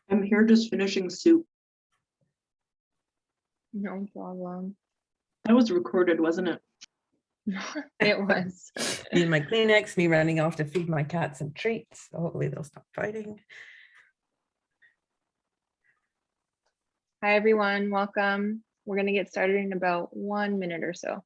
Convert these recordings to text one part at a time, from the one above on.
I'm here just finishing soup. No problem. That was recorded, wasn't it? It was. Me and my Kleenex, me running off to feed my cats some treats. So hopefully they'll stop fighting. Hi, everyone. Welcome. We're going to get started in about 1 minute or so.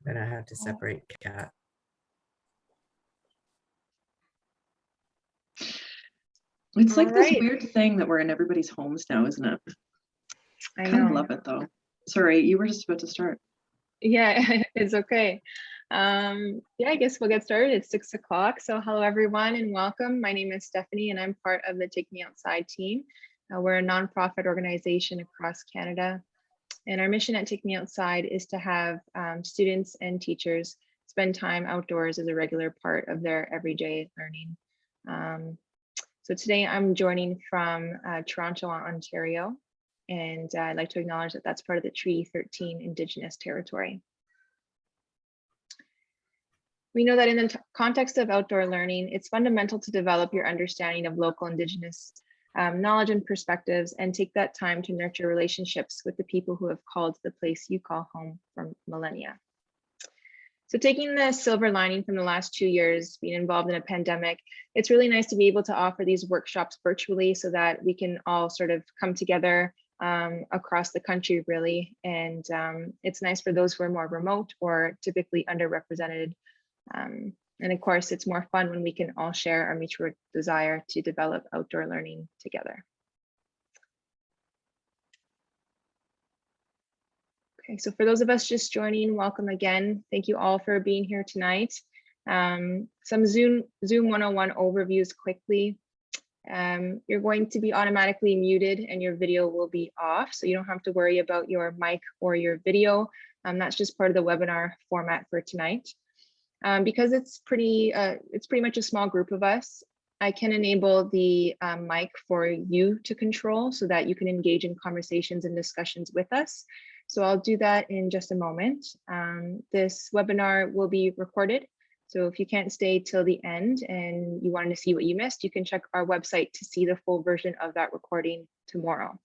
I'm gonna have to separate cat. It's like this Alright. weird thing that we're in everybody's homes now, isn't it? I Kind of know. love it though. Sorry, you were just about to start. Yeah, it's okay. Yeah, I guess we'll get started. It's 6 o'clock. So hello, everyone, and welcome. My name is Stephanie, and I'm part of the Take Me Outside team. We're a nonprofit organization across Canada. And our mission at Take Me Outside is to have students and teachers spend time outdoors as a regular part of their everyday learning. So today I'm joining from Toronto, Ontario, and I'd like to acknowledge that that's part of the Treaty 13 Indigenous territory. We know that in the context of outdoor learning, it's fundamental to develop your understanding of local Indigenous knowledge and perspectives, and take that time to nurture relationships with the people who have called the place you call home for millennia. So taking the silver lining from the last 2 years being involved in a pandemic, it's really nice to be able to offer these workshops virtually so that we can all sort of come together across the country, really. And it's nice for those who are more remote or typically underrepresented. And of course, it's more fun when we can all share our mutual desire to develop outdoor learning together. Okay, so for those of us just joining, welcome again. Thank you all for being here tonight. Some Zoom 101 overviews quickly. You're going to be automatically muted and your video will be off, so you don't have to worry about your mic or your video. That's just part of the webinar format for tonight. Because it's pretty much a small group of us, I can enable the mic for you to control so that you can engage in conversations and discussions with us. So I'll do that in just a moment. This webinar will be recorded. So if you can't stay till the end and you wanted to see what you missed, you can check our website to see the full version of that recording tomorrow.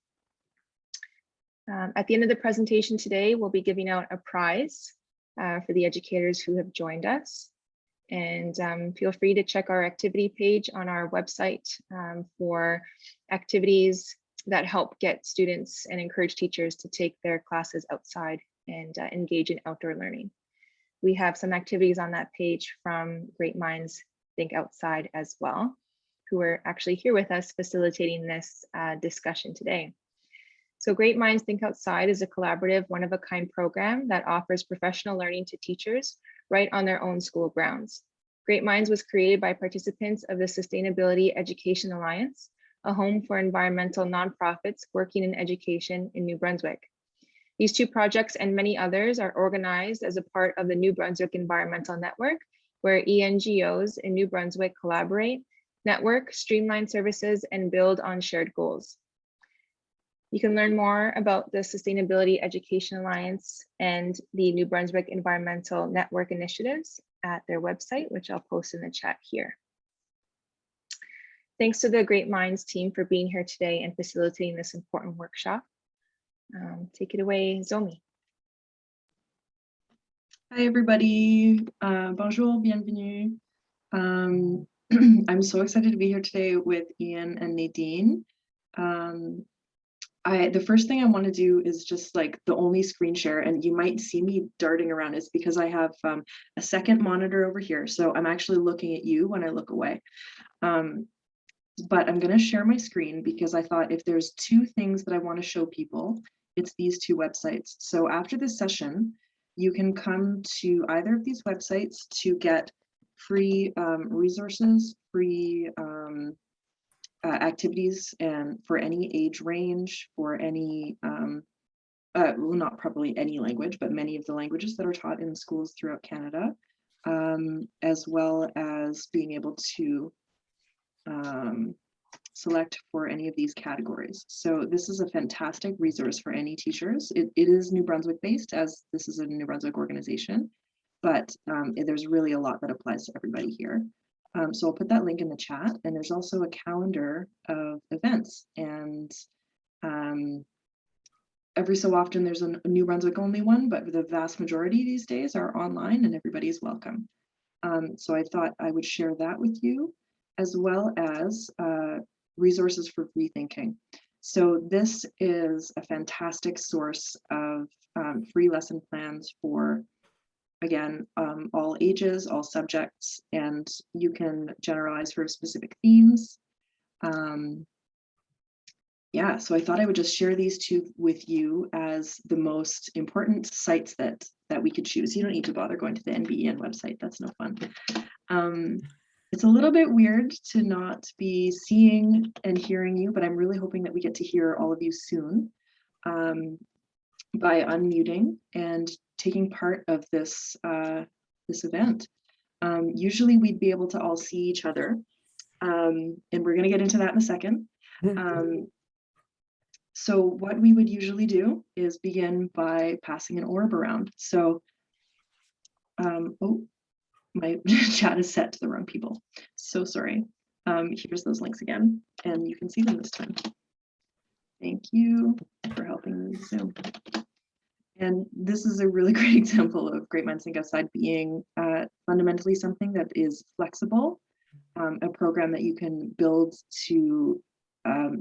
At the end of the presentation today, we'll be giving out a prize for the educators who have joined us. And feel free to check our activity page on our website for activities that help get students and encourage teachers to take their classes outside and engage in outdoor learning. We have some activities on that page from Great Minds Think Outside as well, who are actually here with us facilitating this discussion today. So Great Minds Think Outside is a collaborative, one-of-a-kind program that offers professional learning to teachers right on their own school grounds. Great Minds was created by participants of the Sustainability Education Alliance, a home for environmental nonprofits working in education in New Brunswick. These two projects and many others are organized as a part of the New Brunswick Environmental Network, where ENGOs in New Brunswick collaborate, network, streamline services, and build on shared goals. You can learn more about the Sustainability Education Alliance and the New Brunswick Environmental Network initiatives at their website, which I'll post in the chat here. Thanks to the Great Minds team for being here today and facilitating this important workshop. Take it away, Zomi. Hi, everybody. Bonjour, bienvenue. I'm so excited to be here today with Ian and Nadine. The first thing I want to do is just like the only screen share, and you might see me darting around, is because I have a second monitor over here. So I'm actually looking at you when I look away. But I'm going to share my screen because I thought if there's two things that I want to show people, it's these two websites. So after this session, you can come to either of these websites to get free resources, free activities, and for any age range, for any, well, not probably any language, but many of the languages that are taught in schools throughout Canada, as well as being able to select for any of these categories. So this is a fantastic resource for any teachers. It is New Brunswick based, as this is a New Brunswick organization, but there's really a lot that applies to everybody here. So I'll put that link in the chat, and there's also a calendar of events, and every so often there's a New Brunswick only one, but the vast majority these days are online and everybody's welcome. So I thought I would share that with you, as well as resources for rethinking. So this is a fantastic source of free lesson plans for, again, all ages, all subjects, and you can generalize for specific themes. Yeah, so I thought I would just share these two with you as the most important sites that we could choose. You don't need to bother going to the NBEN website. That's no fun. It's a little bit weird to not be seeing and hearing you, but I'm really hoping that we get to hear all of you soon by unmuting and taking part of this this event. Usually we'd be able to all see each other, and we're going to get into that in a second. So what we would usually do is begin by passing an orb around. So, oh, my chat is set to the wrong people. So sorry. Here's those links again, and you can see them this time. Thank you for helping me Zoom. And this is a really great example of Great Minds Think Outside being fundamentally something that is flexible, a program that you can build to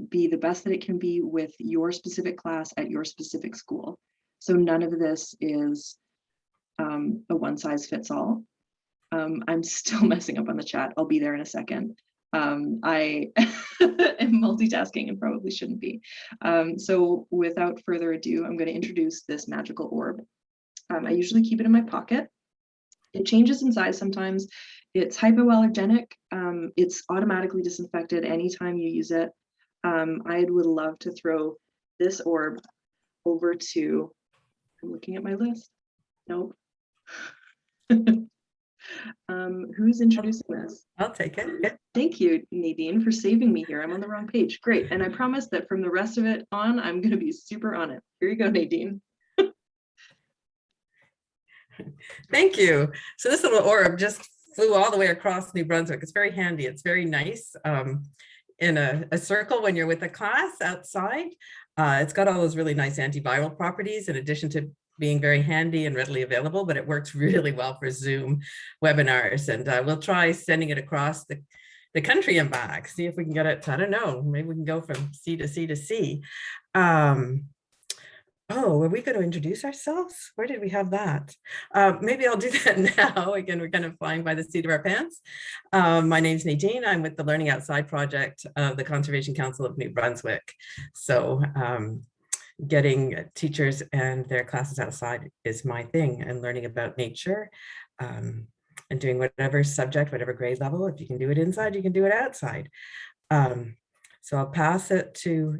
be the best that it can be with your specific class at your specific school. So none of this is a one size fits all. I'm still messing up on the chat. I'll be there in a second. I am multitasking and probably shouldn't be. So without further ado, I'm going to introduce this magical orb. I usually keep it in my pocket. It changes in size sometimes. It's hypoallergenic. It's automatically disinfected anytime you use it. I would love to throw this orb over to, I'm looking at my list. Nope. Who's introducing this? I'll take it. Yeah. Thank you, Nadine, for saving me here. I'm on the wrong page. Great. And I promise that from the rest of it on, I'm going to be super on it. Here you go, Nadine. Thank you. So this little orb just flew all the way across New Brunswick. It's very handy. It's very nice in a circle when you're with a class outside. It's got all those really nice antiviral properties in addition to being very handy and readily available, but it works really well for Zoom webinars. And we'll try sending it across the country and back, see if we can get it, I don't know, maybe we can go from C to C to C. Oh, are we going to introduce ourselves? Where did we have that? Maybe I'll do that now. Again, we're kind of flying by the seat of our pants. My name's Nadine. I'm with the Learning Outside project of the Conservation Council of New Brunswick. So getting teachers and their classes outside is my thing, and learning about nature and doing whatever subject, whatever grade level. If you can do it inside, you can do it outside. So I'll pass it to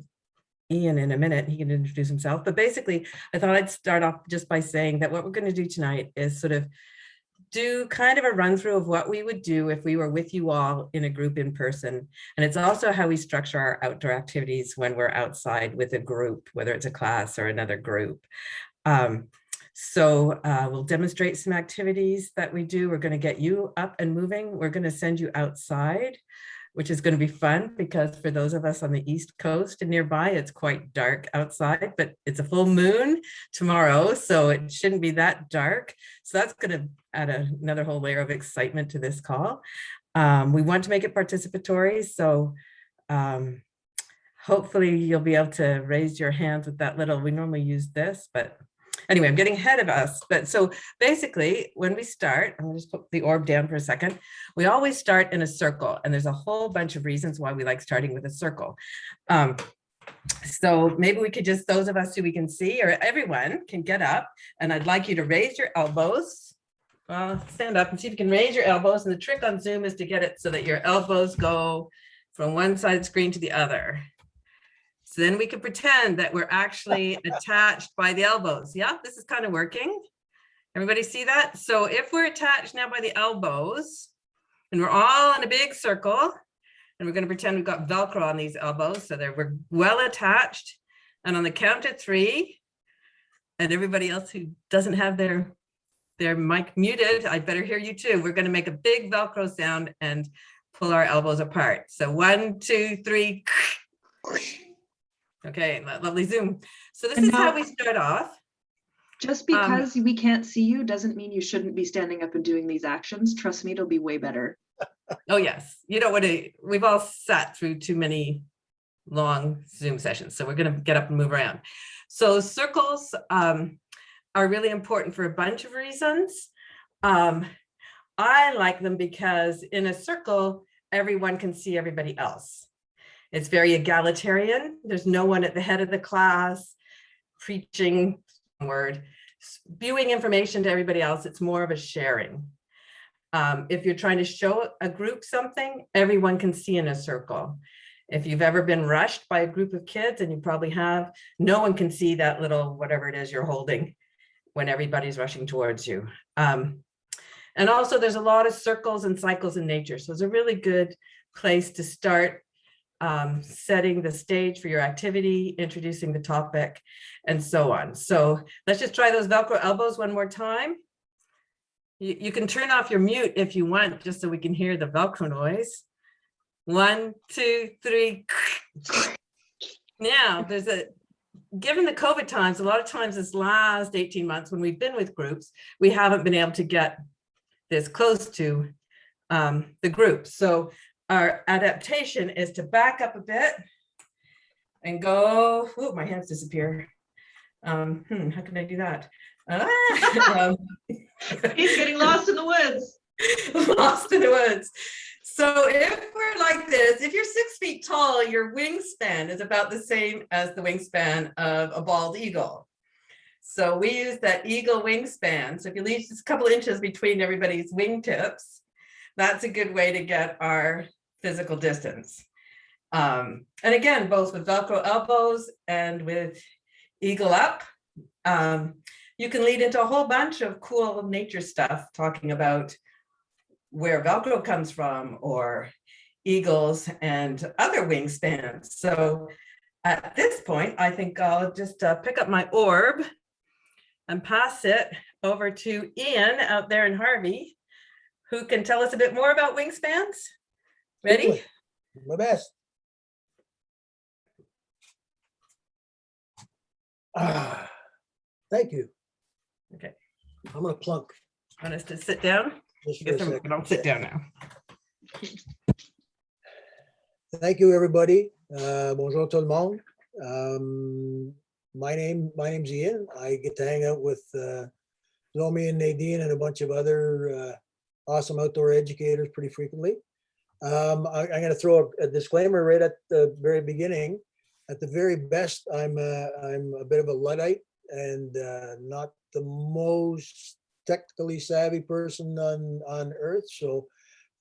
Ian in a minute. He can introduce himself, but basically I thought I'd start off just by saying that what we're going to do tonight is sort of do kind of a run through of what we would do if we were with you all in a group in person. And it's also how we structure our outdoor activities when we're outside with a group, whether it's a class or another group. So we'll demonstrate some activities that we do. We're going to get you up and moving. We're going to send you outside, which is going to be fun because for those of us on the East Coast and nearby, it's quite dark outside, but it's a full moon tomorrow, so it shouldn't be that dark. So that's going to add another whole layer of excitement to this call. We want to make it participatory, so hopefully you'll be able to raise your hands with that little, we normally use this, but anyway, I'm getting ahead of us. But so basically when we start, I'm gonna just put the orb down for a second. We always start in a circle, and there's a whole bunch of reasons why we like starting with a circle. So maybe we could just, those of us who we can see, or everyone can get up, and I'd like you to raise your elbows. Well, stand up and see if you can raise your elbows. And the trick on Zoom is to get it so that your elbows go from one side of the screen to the other. So then we can pretend that we're actually attached by the elbows. Yeah, this is kind of working. Everybody see that? So if we're attached now by the elbows, and we're all in a big circle, and we're going to pretend we've got Velcro on these elbows so that we're well attached. And on the count of 3, and everybody else who doesn't have their mic muted, I better hear you too. We're going to make a big Velcro sound and pull our elbows apart. So 1, 2, 3. Okay, lovely Zoom. So this is how we start off. Just because we can't see you doesn't mean you shouldn't be standing up and doing these actions. Trust me, it'll be way better. Oh yes, you don't want to, we've all sat through too many long Zoom sessions, so we're going to get up and move around. So circles are really important for a bunch of reasons. I like them because in a circle, everyone can see everybody else. It's very egalitarian. There's no one at the head of the class preaching word, spewing information to everybody else. It's more of a sharing. If you're trying to show a group something, everyone can see in a circle. If you've ever been rushed by a group of kids, and you probably have, no one can see that little whatever it is you're holding when everybody's rushing towards you. And also there's a lot of circles and cycles in nature. So it's a really good place to start setting the stage for your activity, introducing the topic, and so on. So let's just try those Velcro elbows one more time. You can turn off your mute if you want, just so we can hear the Velcro noise. 1, 2, 3. Now, given the COVID times, a lot of times this last 18 months when we've been with groups, we haven't been able to get this close to the group. So our adaptation is to back up a bit and go, oh, my hands disappear. How can I do that? He's getting lost in the woods. Lost in the woods. So if we're like this, if you're 6 feet tall, your wingspan is about the same as the wingspan of a bald eagle. So we use that eagle wingspan. So if you leave just a couple inches between everybody's wingtips, that's a good way to get our physical distance. And again, both with Velcro elbows and with eagle up, you can lead into a whole bunch of cool nature stuff, talking about where Velcro comes from, or eagles and other wingspans. So at this point, I think I'll just pick up my orb and pass it over to Ian out there in Harvey, who can tell us a bit more about wingspans. Ready? My best. Thank you. Okay. I'm gonna plunk. Want us to sit down? Just I for a guess I second. don't sit down now. Thank you, everybody. Bonjour tout le monde. My name's Ian. I get to hang out with Zomi and Nadine and a bunch of other awesome outdoor educators pretty frequently. I'm going to throw a disclaimer right at the very beginning. At the very best, I'm a bit of a Luddite and not the most technically savvy person on Earth. So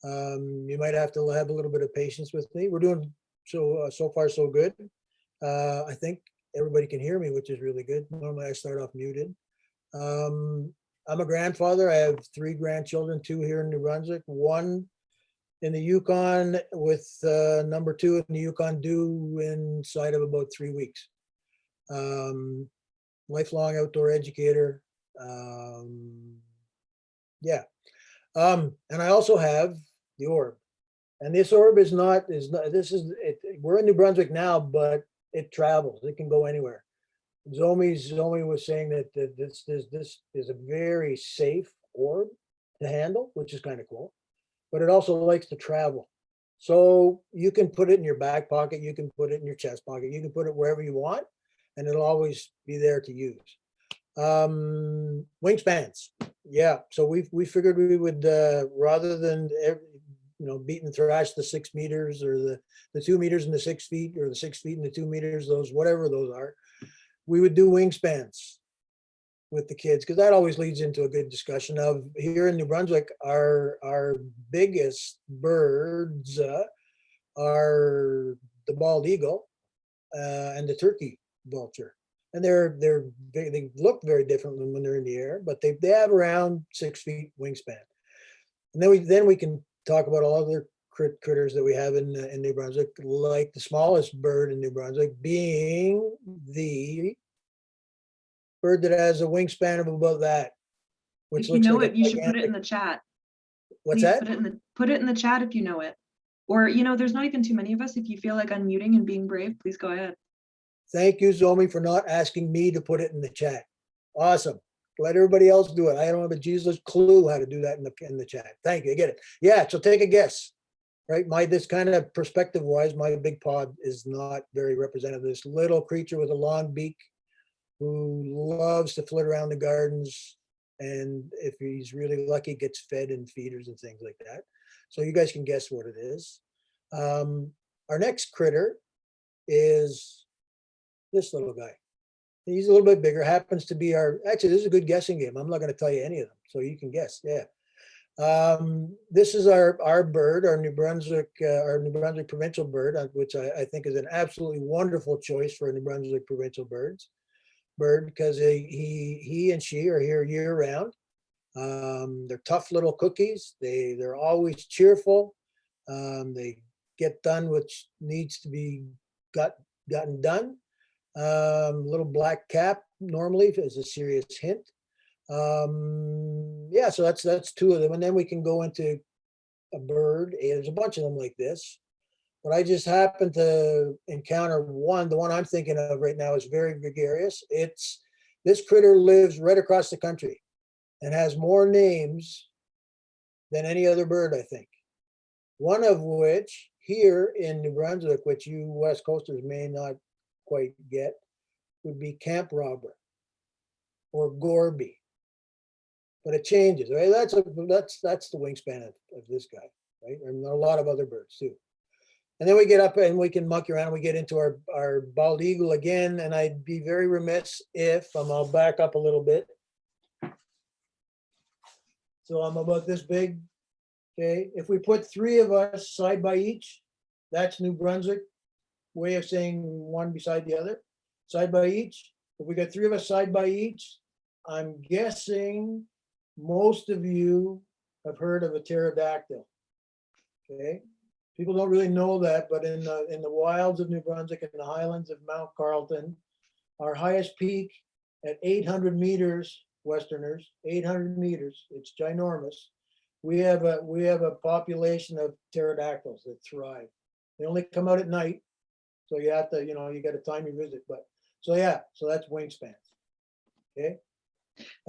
you might have to have a little bit of patience with me. We're doing so far so good. I think everybody can hear me, which is really good. Normally I start off muted. I'm a grandfather. I have 3 grandchildren, 2 here in New Brunswick, 1 in the Yukon with number 2 in the Yukon due inside of about 3 weeks. Lifelong outdoor educator. And I also have the orb. And this orb is not, we're in New Brunswick now, but it travels. It can go anywhere. Zomi was saying that this is a very safe orb to handle, which is kind of cool. But it also likes to travel. So you can put it in your back pocket, you can put it in your chest pocket, you can put it wherever you want, and it'll always be there to use. Wingspans. Yeah, so we figured we would, rather than beat and thrash the 6 meters or the 2 meters and the 6 feet, or the 6 feet and the 2 meters, those, whatever those are, we would do wingspans with the kids, because that always leads into a good discussion of, here in New Brunswick, our biggest birds are the bald eagle and the turkey vulture. And they look very different when they're in the air, but they have around 6 feet wingspan. And then we can talk about all other critters that we have in New Brunswick, like the smallest bird in New Brunswick being the bird that has a wingspan of about that, which If you looks know like it, you should put it in gigantic. the chat. What's Please that? put it in the chat if you know it. Or, there's not even too many of us. If you feel like unmuting and being brave, please go ahead. Thank you, Zomi, for not asking me to put it in the chat. Awesome. Let everybody else do it. I don't have a Jesus clue how to do that in the chat. Thank you. I get it. Yeah, so take a guess. Right? This kind of perspective wise, my big pod is not very representative. This little creature with a long beak who loves to flit around the gardens, and if he's really lucky, gets fed in feeders and things like that. So you guys can guess what it is. Our next critter is this little guy. He's a little bit bigger, happens to be actually, this is a good guessing game. I'm not going to tell you any of them, so you can guess. Yeah. This is our bird, our New Brunswick provincial bird, which I think is an absolutely wonderful choice for a New Brunswick provincial bird, because he and she are here year round. They're tough little cookies. They're always cheerful. They get done which needs to be gotten done. Little black cap normally is a serious hint. Yeah, so that's 2 of them, and then we can go into a bird. There's a bunch of them like this, but I just happened to encounter one. The one I'm thinking of right now is very gregarious. This critter lives right across the country and has more names than any other bird, I think. One of which here in New Brunswick, which you West Coasters may not quite get, would be camp robber or gorby. But it changes, right? That's the wingspan of this guy, right? And there are a lot of other birds too. And then we get up and we can monkey around. We get into our bald eagle again, and I'd be very remiss if I'll back up a little bit. So I'm about this big. Okay, if we put 3 of us side by each, that's New Brunswick way of saying one beside the other, side by each. If we got 3 of us side by each, I'm guessing most of you have heard of a pterodactyl. Okay, people don't really know that, but in the wilds of New Brunswick and the highlands of Mount Carleton, our highest peak at 800 meters, Westerners, 800 meters, it's ginormous. We have a population of pterodactyls that thrive. They only come out at night, so you have to, you got to time your visit. But so yeah, so that's wingspans. Okay.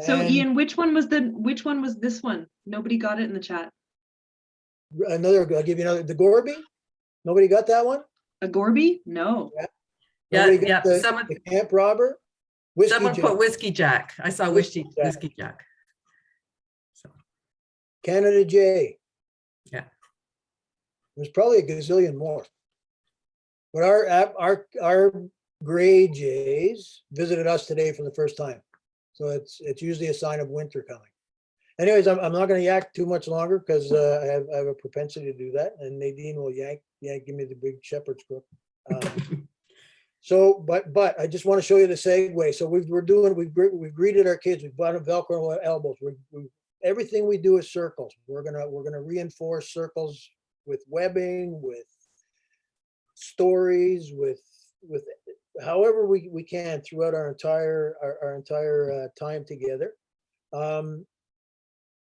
So And Ian, which one was this one? Nobody got it in the chat. I'll give you another. The gorby. Nobody got that one. A gorby? No. Yeah, Nobody yeah. got the camp robber. Whiskey Someone Jack. put whiskey jack. I saw Whiskey whiskey jack. So Canada Jay. yeah. There's probably a gazillion more. But our gray jays visited us today for the first time. So it's usually a sign of winter coming. Anyways, I'm not going to yak too much longer because I have a propensity to do that, and Nadine will yank, give me the big shepherd's crook. So, but I just want to show you the segue. So we've greeted our kids. We've bought them Velcro elbows. Everything we do is circles. We're gonna reinforce circles with webbing, with stories, with however we can throughout our entire time together.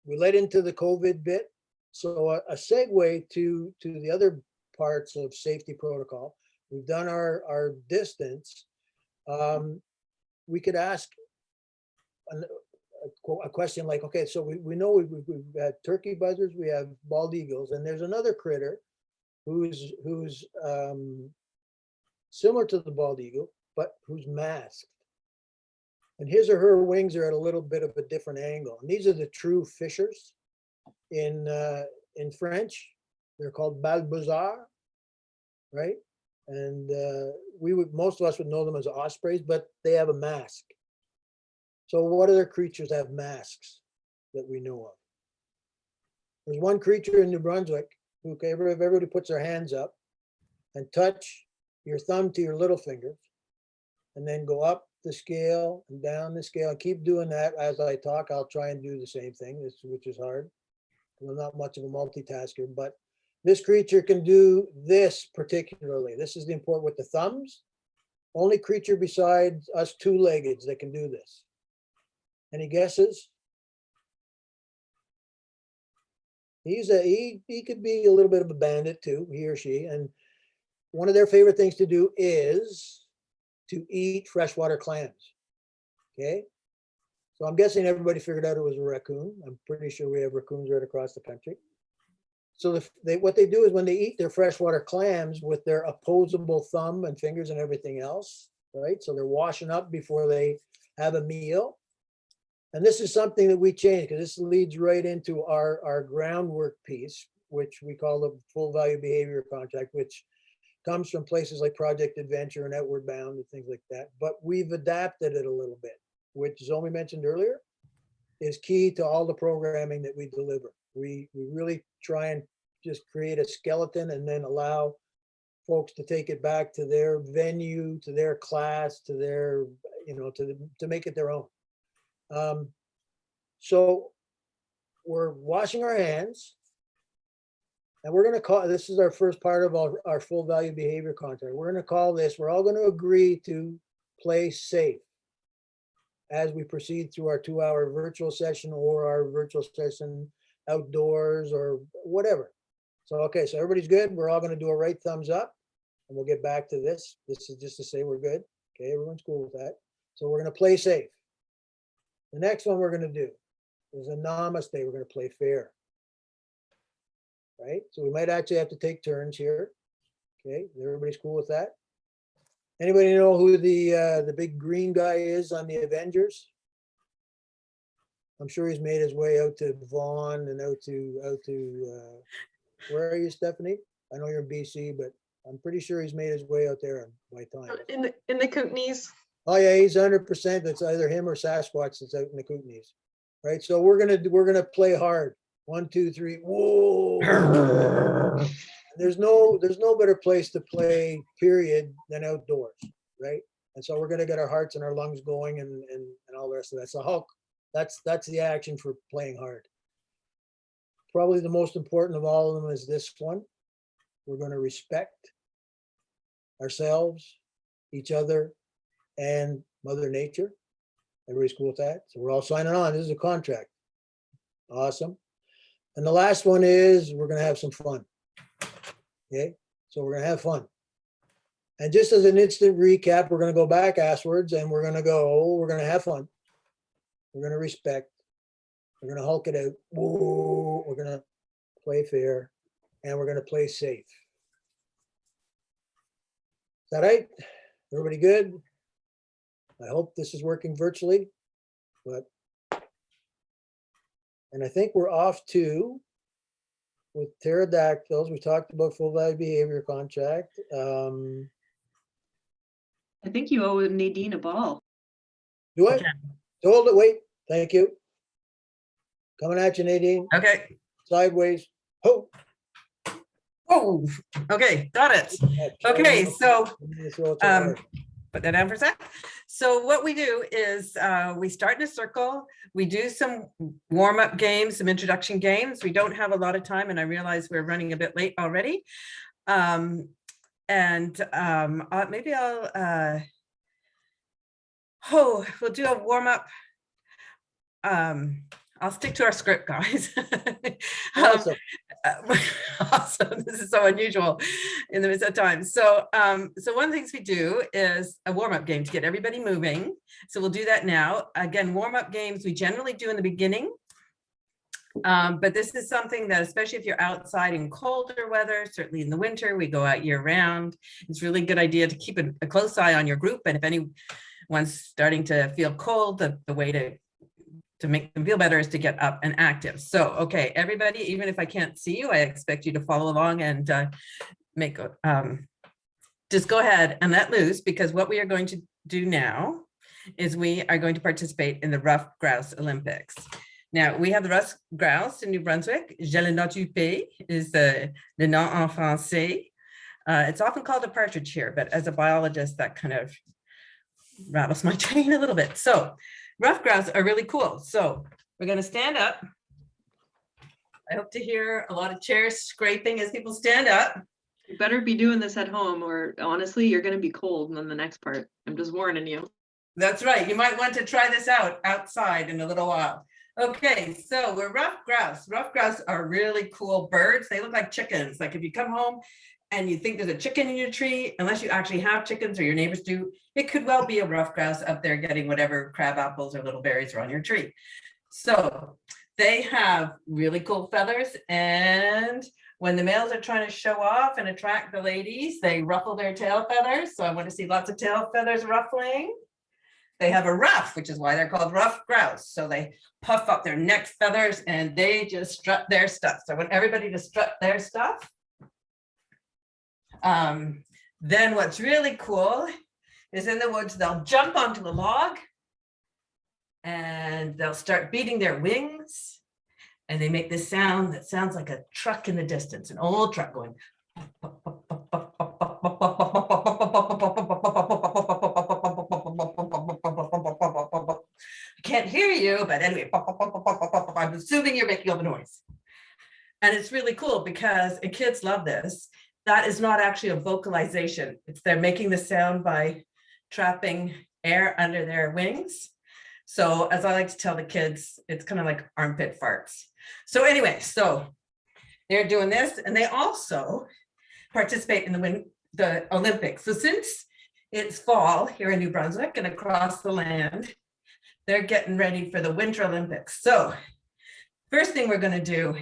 We led into the COVID bit, so a segue to the other parts of safety protocol. We've done our distance. We could ask a question like, okay, so we know we've had turkey buzzards, we have bald eagles, and there's another critter who's similar to the bald eagle, but who's masked. And his or her wings are at a little bit of a different angle. And these are the true fishers in French. They're called balbuzards, right? And most of us would know them as ospreys, but they have a mask. So what other creatures have masks that we know of? There's one creature in New Brunswick who, if everybody puts their hands up and touch your thumb to your little fingers, and then go up the scale and down the scale. Keep doing that as I talk. I'll try and do the same thing, which is hard. I'm not much of a multitasker, but this creature can do this particularly. This is the important with the thumbs. Only creature besides us two-leggeds that can do this. Any guesses? He could be a little bit of a bandit too, he or she. And one of their favorite things to do is to eat freshwater clams. Okay. So I'm guessing everybody figured out it was a raccoon. I'm pretty sure we have raccoons right across the country. So what they do is when they eat their freshwater clams with their opposable thumb and fingers and everything else, right? So they're washing up before they have a meal. And this is something that we changed because this leads right into our groundwork piece, which we call the full value behavior contract, which comes from places like Project Adventure and Outward Bound and things like that. But we've adapted it a little bit, which Zoe mentioned earlier, is key to all the programming that we deliver. We really try and just create a skeleton and then allow folks to take it back to their venue, to their class, to their, to make it their own. So we're washing our hands. And we're going to call, this is our first part of our full value behavior contract. We're going to call this, we're all going to agree to play safe as we proceed through our 2-hour virtual session or our virtual session outdoors or whatever. So, okay, so everybody's good. We're all going to do a right thumbs up and we'll get back to this. This is just to say we're good. Okay, everyone's cool with that. So we're going to play safe. The next one we're going to do is a namaste. We're going to play fair. Right? So we might actually have to take turns here. Okay, everybody's cool with that? Anybody know who the big green guy is on the Avengers? I'm sure he's made his way out to Vaughan and out to where are you, Stephanie? I know you're in BC, but I'm pretty sure he's made his way out there by time. In the Kootenays. Oh yeah, he's 100%. That's either him or Sasquatch that's out in the Kootenays. Right? So we're gonna play hard. 1, 2, 3. Whoa! There's no better place to play, period, than outdoors, right? And so we're gonna get our hearts and our lungs going and all the rest of that. So Hulk, that's the action for playing hard. Probably the most important of all of them is this one. We're going to respect ourselves, each other, and Mother Nature. Everybody's cool with that? So we're all signing on. This is a contract. Awesome. And the last one is we're going to have some fun. Okay, so we're going to have fun. And just as an instant recap, we're going to go back afterwards and we're going to have fun. We're going to respect. We're going to Hulk it out. Whoa, we're going to play fair and we're going to play safe. Is that right? Everybody good? I hope this is working virtually, and I think we're off to with pterodactyls. We talked about full value behavior contract. I think you owe Nadine a ball. Do I? Hold it, wait. Thank you. Coming at you, Nadine. Okay. Sideways. Ho. Oh, okay, got it. Okay, so put that down for a sec. So what we do is we start in a circle. We do some warm-up games, some introduction games. We don't have a lot of time, and I realize we're running a bit late already. Maybe we'll do a warm-up. I'll stick to our script, guys. Awesome. Awesome. This is so unusual in the midst of time. So one of the things we do is a warm-up game to get everybody moving. So we'll do that now. Again, warm-up games we generally do in the beginning. But this is something that, especially if you're outside in colder weather, certainly in the winter, we go out year round. It's really a good idea to keep a close eye on your group. And if anyone's starting to feel cold, the way to make them feel better is to get up and active. So, okay, everybody, even if I can't see you, I expect you to follow along and just go ahead and let loose, because what we are going to do now is we are going to participate in the Rough Grouse Olympics. Now, we have the Rough Grouse in New Brunswick. Je le note du pays is le nom en français. It's often called a partridge here, but as a biologist, that kind of rattles my chain a little bit. So rough grouse are really cool. So we're going to stand up. I hope to hear a lot of chairs scraping as people stand up. You better be doing this at home, or honestly, you're going to be cold on the next part. I'm just warning you. That's right. You might want to try this out outside in a little while. Okay, so we're rough grouse. Rough grouse are really cool birds. They look like chickens. Like if you come home and you think there's a chicken in your tree, unless you actually have chickens or your neighbors do, it could well be a rough grouse up there getting whatever crab apples or little berries are on your tree. So they have really cool feathers, and when the males are trying to show off and attract the ladies, they ruffle their tail feathers. So I want to see lots of tail feathers ruffling. They have a ruff, which is why they're called rough grouse. So they puff up their neck feathers and they just strut their stuff. So I want everybody to strut their stuff. Then what's really cool is in the woods, they'll jump onto a log and they'll start beating their wings. And they make this sound that sounds like a truck in the distance, an old truck going. I can't hear you, but anyway, I'm assuming you're making all the noise. And it's really cool because kids love this. That is not actually a vocalization. They're making the sound by trapping air under their wings. So as I like to tell the kids, it's kind of like armpit farts. So anyway, so they're doing this, and they also participate in the Olympics. So since it's fall here in New Brunswick and across the land, they're getting ready for the Winter Olympics. So first thing we're going to do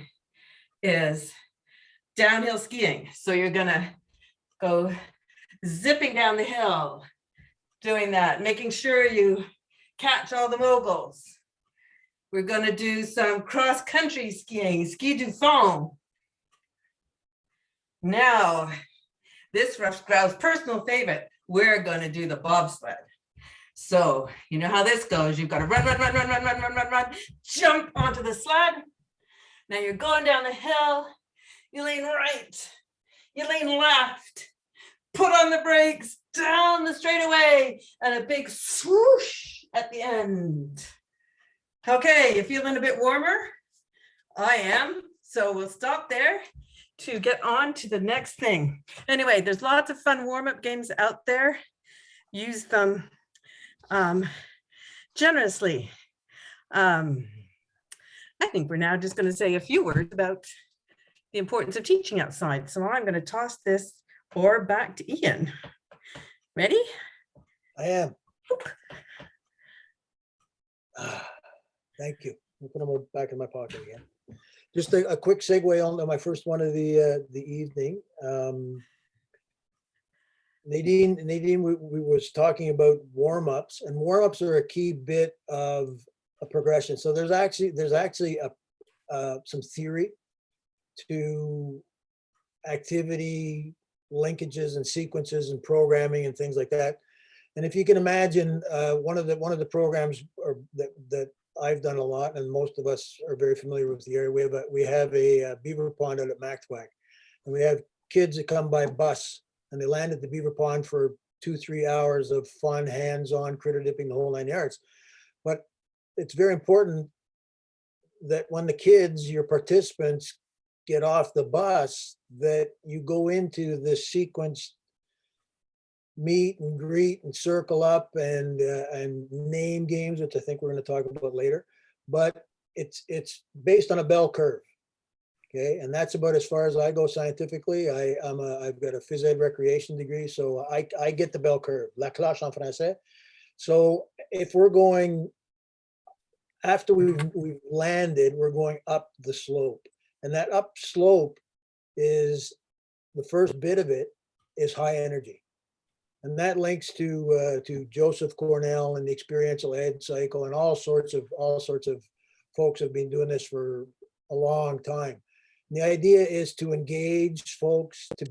is downhill skiing. So you're going to go zipping down the hill, doing that, making sure you catch all the moguls. We're going to do some cross-country skiing, ski du fond. Now, this rough grouse personal favorite, we're going to do the bobsled. So you know how this goes. You've got to run, jump onto the sled. Now you're going down the hill. You lean right, you lean left, put on the brakes, down the straightaway, and a big swoosh at the end. Okay, you feeling a bit warmer? I am. So we'll stop there to get on to the next thing. Anyway, there's lots of fun warm-up games out there. Use them generously. I think we're now just going to say a few words about the importance of teaching outside. So I'm going to toss this oar back to Ian. Ready? I am. Thank you. I'll put them back in my pocket again. Just a quick segue on to my first one of the evening. Nadine, we was talking about warm-ups, and warm-ups are a key bit of a progression. So there's actually some theory to activity linkages and sequences and programming and things like that. And if you can imagine, one of the programs that I've done a lot, and most of us are very familiar with the area. We have a beaver pond out at Mactwack, and we have kids that come by bus, and they land at the beaver pond for 2-3 hours of fun, hands-on critter dipping, the whole 9 yards. But it's very important that when the kids, your participants, get off the bus, that you go into this sequence, meet and greet and circle up and name games, which I think we're going to talk about later. But it's based on a bell curve, okay? And that's about as far as I go scientifically. I've got a phys ed recreation degree, so I get the bell curve, la cloche en français. So if we're going after we've landed, we're going up the slope. And that up slope is, the first bit of it is high energy. And that links to Joseph Cornell and the experiential ed cycle, and all sorts of folks have been doing this for a long time. And the idea is to engage folks, to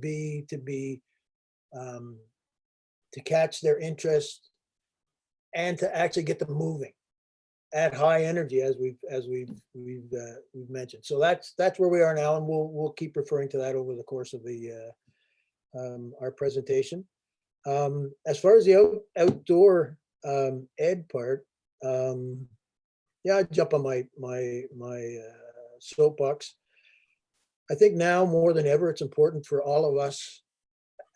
catch their interest, and to actually get them moving at high energy, as we've mentioned. So that's where we are now, and we'll keep referring to that over the course of the our presentation. As far as the outdoor ed part, yeah, I jump on my soapbox. I think now more than ever, it's important for all of us,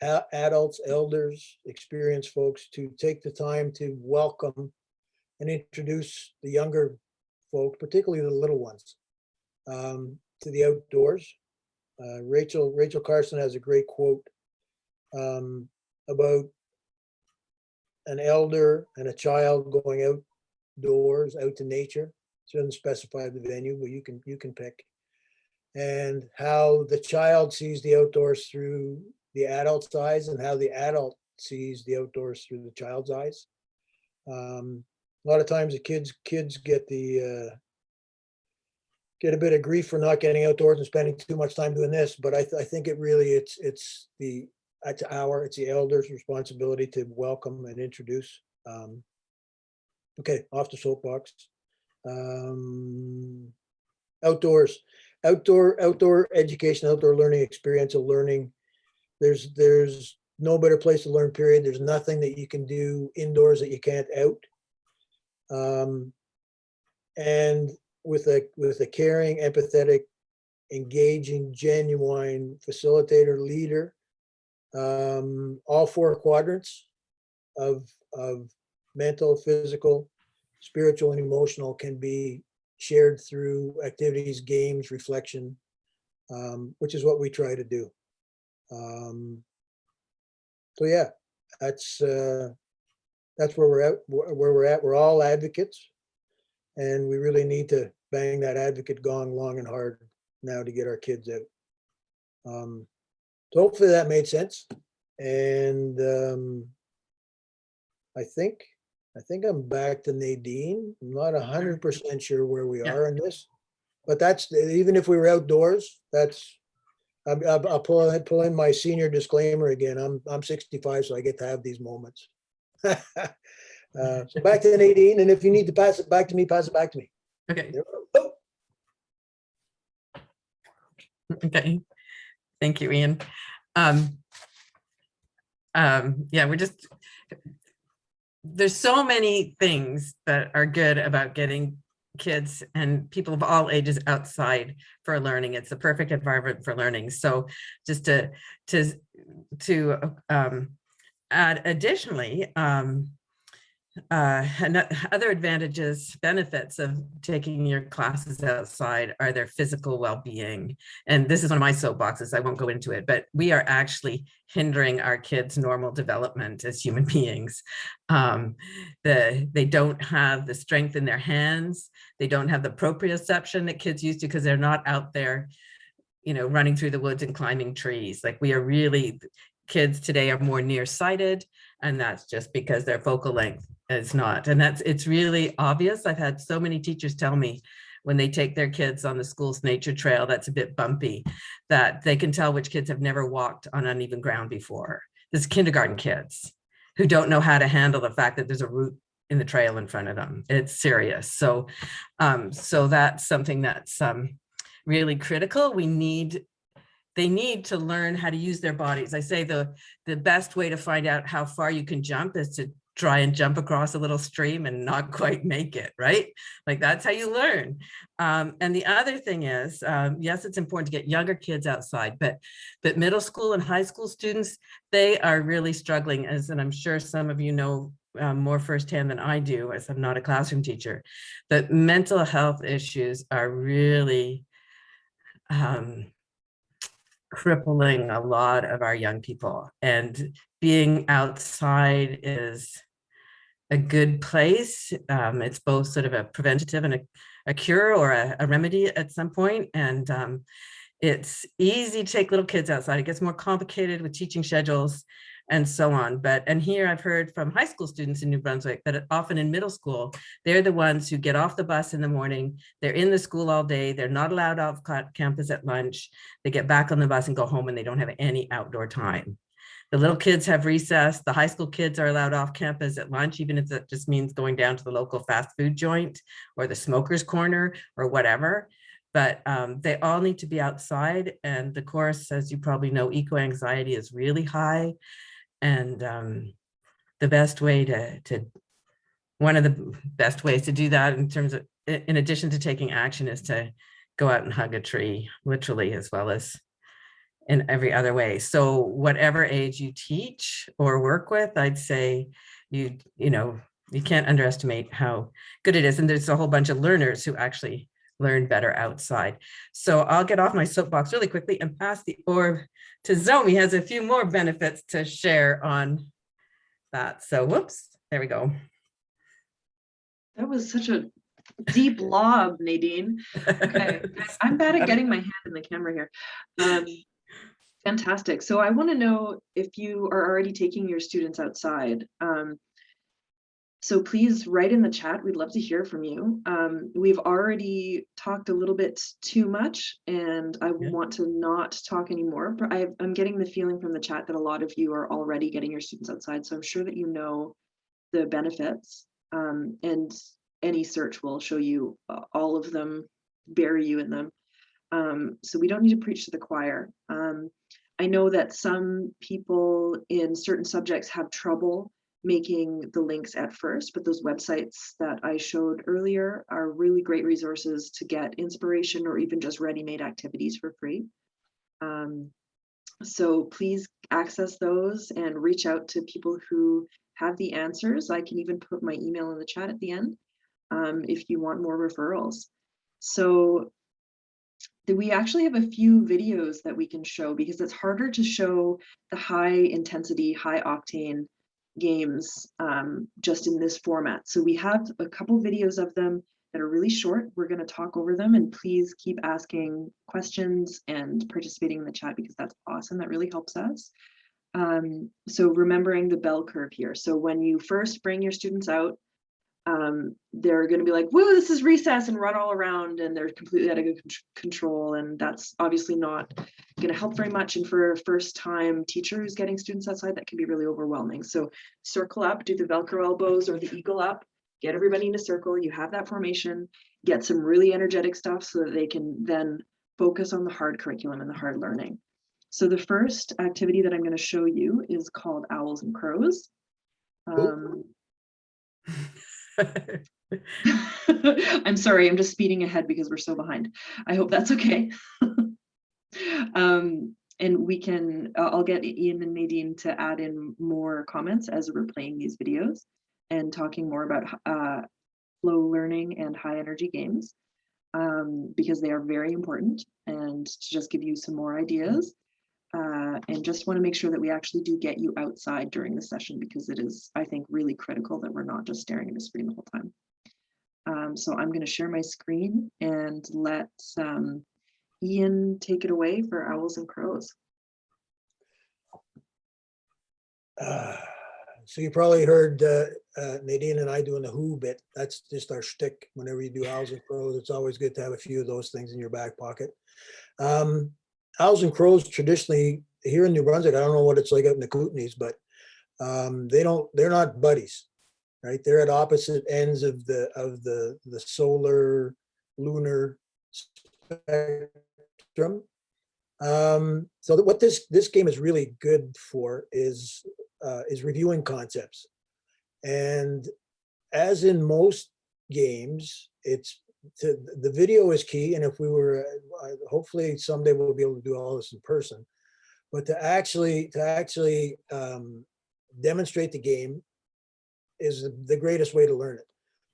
adults, elders, experienced folks, to take the time to welcome and introduce the younger folk, particularly the little ones, to the outdoors. Rachel Carson has a great quote about an elder and a child going outdoors, out to nature. She doesn't specify the venue, but you can pick. And how the child sees the outdoors through the adult's eyes, and how the adult sees the outdoors through the child's eyes. A lot of times the kids get a bit of grief for not getting outdoors and spending too much time doing this, but I think it really it's the elders' responsibility to welcome and introduce. Okay, off the soapbox. Outdoor education, outdoor learning, experiential learning. There's no better place to learn, period. There's nothing that you can do indoors that you can't out. And with a caring, empathetic, engaging, genuine facilitator, leader, all four quadrants of mental, physical, spiritual, and emotional can be shared through activities, games, reflection, which is what we try to do. So yeah, that's where we're at. We're all advocates, and we really need to bang that advocate gong long and hard now to get our kids out. So hopefully that made sense. And I think I'm back to Nadine. I'm not 100% sure where we are in this, but that's, even if we were outdoors, that's, I'll pull in my senior disclaimer again. I'm 65, so I get to have these moments. So back to Nadine, and if you need to pass it back to me, pass it back to me. Okay. Oh. Okay. Thank you, Ian. Yeah, there's so many things that are good about getting kids and people of all ages outside for learning. It's the perfect environment for learning. So just to add additionally, other benefits of taking your classes outside are their physical well-being. And this is one of my soapboxes. I won't go into it, but we are actually hindering our kids' normal development as human beings. They don't have the strength in their hands. They don't have the proprioception that kids used to, because they're not out there, running through the woods and climbing trees. Like, kids today are more nearsighted, and that's just because their focal length is not. And it's really obvious. I've had so many teachers tell me when they take their kids on the school's nature trail that's a bit bumpy, that they can tell which kids have never walked on uneven ground before. This is kindergarten kids who don't know how to handle the fact that there's a root in the trail in front of them. It's serious. So that's something that's really critical. They need to learn how to use their bodies. I say the best way to find out how far you can jump is to try and jump across a little stream and not quite make it, right? Like, that's how you learn. And the other thing is, yes, it's important to get younger kids outside, but middle school and high school students, they are really struggling, and I'm sure some of you know more firsthand than I do, as I'm not a classroom teacher, but mental health issues are really crippling a lot of our young people, and being outside is a good place. It's both sort of a preventative and a cure or a remedy at some point. And it's easy to take little kids outside. It gets more complicated with teaching schedules and so on. And here I've heard from high school students in New Brunswick that often in middle school, they're the ones who get off the bus in the morning. They're in the school all day. They're not allowed off campus at lunch. They get back on the bus and go home, and they don't have any outdoor time. The little kids have recess. The high school kids are allowed off campus at lunch, even if that just means going down to the local fast food joint or the smoker's corner or whatever. But they all need to be outside. And of course, as you probably know, eco-anxiety is really high. And the best way one of the best ways to do that in terms of, in addition to taking action, is to go out and hug a tree, literally, as well as in every other way. So whatever age you teach or work with, I'd say you can't underestimate how good it is. And there's a whole bunch of learners who actually learn better outside. So I'll get off my soapbox really quickly and pass the orb to Zoe. He has a few more benefits to share on that. So whoops, there we go. That was such a deep lob, Nadine. Okay, I'm bad at getting my hand in the camera here. Fantastic. So I want to know if you are already taking your students outside. So please write in the chat. We'd love to hear from you. We've already talked a little bit too much, and I want to not talk anymore. But I'm getting the feeling from the chat that a lot of you are already getting your students outside. So I'm sure that you know the benefits, and any search will show you all of them, bury you in them. So we don't need to preach to the choir. I know that some people in certain subjects have trouble making the links at first, but those websites that I showed earlier are really great resources to get inspiration or even just ready-made activities for free. So please access those and reach out to people who have the answers. I can even put my email in the chat at the end if you want more referrals. So we actually have a few videos that we can show, because it's harder to show the high intensity, high octane games just in this format. So we have a couple videos of them that are really short. We're going to talk over them, and please keep asking questions and participating in the chat, because that's awesome. That really helps us. So remembering the bell curve here. So when you first bring your students out, they're going to be like, whoa, this is recess, and run all around, and they're completely out of control, and that's obviously not going to help very much. And for a first time teacher who's getting students outside, that can be really overwhelming. So circle up, do the Velcro elbows or the eagle up, get everybody in a circle. You have that formation, get some really energetic stuff so that they can then focus on the hard curriculum and the hard learning. So the first activity that I'm going to show you is called Owls and Crows. I'm sorry, I'm just speeding ahead because we're so behind. I hope that's okay. And we can, I'll get Ian and Nadine to add in more comments as we're playing these videos and talking more about flow learning and high energy games, because they are very important, and to just give you some more ideas. And just want to make sure that we actually do get you outside during the session, because it is, I think, really critical that we're not just staring at a screen the whole time. So I'm going to share my screen and let Ian take it away for Owls and Crows. So you probably heard Nadine and I doing the who bit. That's just our shtick. Whenever you do Owls and Crows, it's always good to have a few of those things in your back pocket. Owls and crows traditionally here in New Brunswick, I don't know what it's like out in the Kootenays, but they're not buddies, right? They're at opposite ends of the solar lunar spectrum. So what this game is really good for is reviewing concepts. And as in most games, the video is key. And if we were, hopefully someday we'll be able to do all this in person, but to actually demonstrate the game is the greatest way to learn it.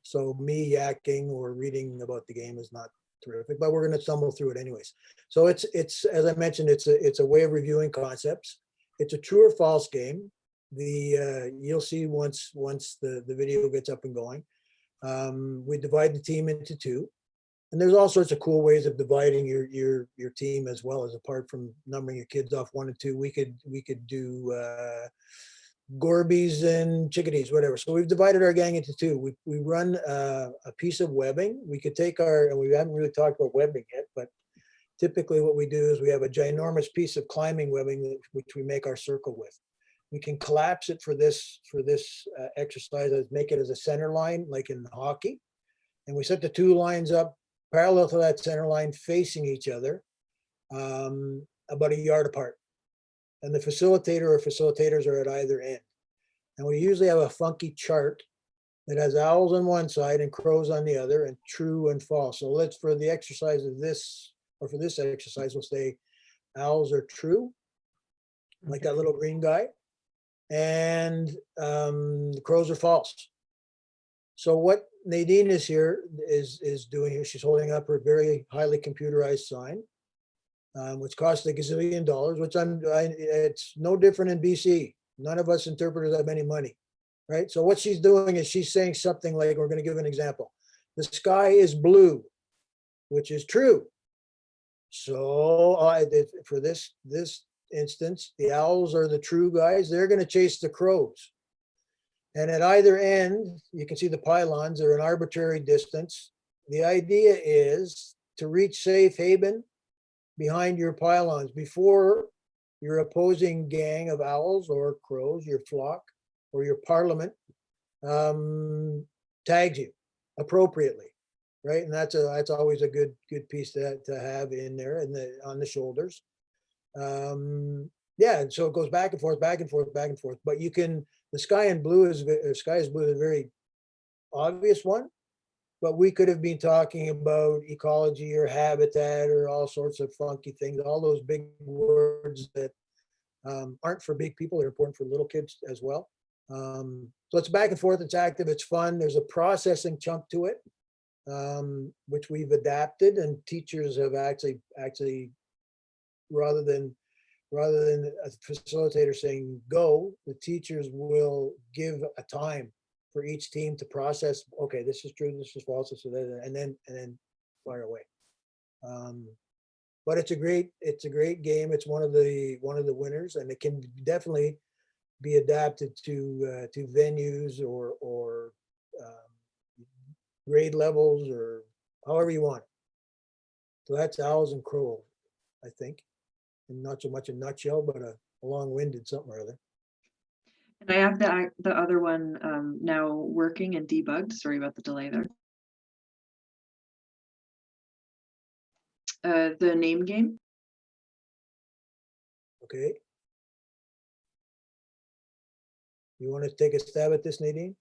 So me yakking or reading about the game is not terrific, but we're going to stumble through it anyways. So it's as I mentioned, it's a way of reviewing concepts. It's a true or false game. you'll see once the video gets up and going. We divide the team into two. And there's all sorts of cool ways of dividing your team as well, as apart from numbering your kids off 1 and 2. We could do Gorbies and chickadees, whatever. So we've divided our gang into two. We run a piece of webbing. We could take and we haven't really talked about webbing yet, but typically what we do is we have a ginormous piece of climbing webbing, which we make our circle with. We can collapse it for this exercise, make it as a center line, like in hockey. And we set the two lines up parallel to that center line, facing each other, about 1 yard apart. And the facilitator or facilitators are at either end. And we usually have a funky chart that has owls on one side and crows on the other, and true and false. So for the exercise of this, or for this exercise, we'll say owls are true, like that little green guy, and the crows are false. So what Nadine is doing here, she's holding up her very highly computerized sign, which costs a gazillion dollars, which it's no different in BC. None of us interpreters have any money, right? So what she's doing is she's saying something like, we're going to give an example. The sky is blue, which is true. So for this instance, the owls are the true guys. They're going to chase the crows. And at either end, you can see the pylons are an arbitrary distance. The idea is to reach safe haven behind your pylons before your opposing gang of owls or crows, your flock or your parliament, tags you appropriately, right? And that's always a good piece to have in there on the shoulders. Yeah, and so it goes back and forth, back and forth, back and forth. But the sky is blue is a very obvious one, but we could have been talking about ecology or habitat or all sorts of funky things, all those big words that aren't for big people, they're important for little kids as well. So it's back and forth, it's active, it's fun. There's a processing chunk to it, which we've adapted, and teachers have actually rather than a facilitator saying go, the teachers will give a time for each team to process. Okay, this is true, this is false, this is that, and then fire away. But it's a great game. It's one of the winners, and it can definitely be adapted to venues or grade levels or however you want. So that's owls and crows, I think. And not so much a nutshell, but a long-winded something or other. And I have the other one now working and debugged. Sorry about the delay there. The name game. Okay. You want to take a stab at this, Nadine?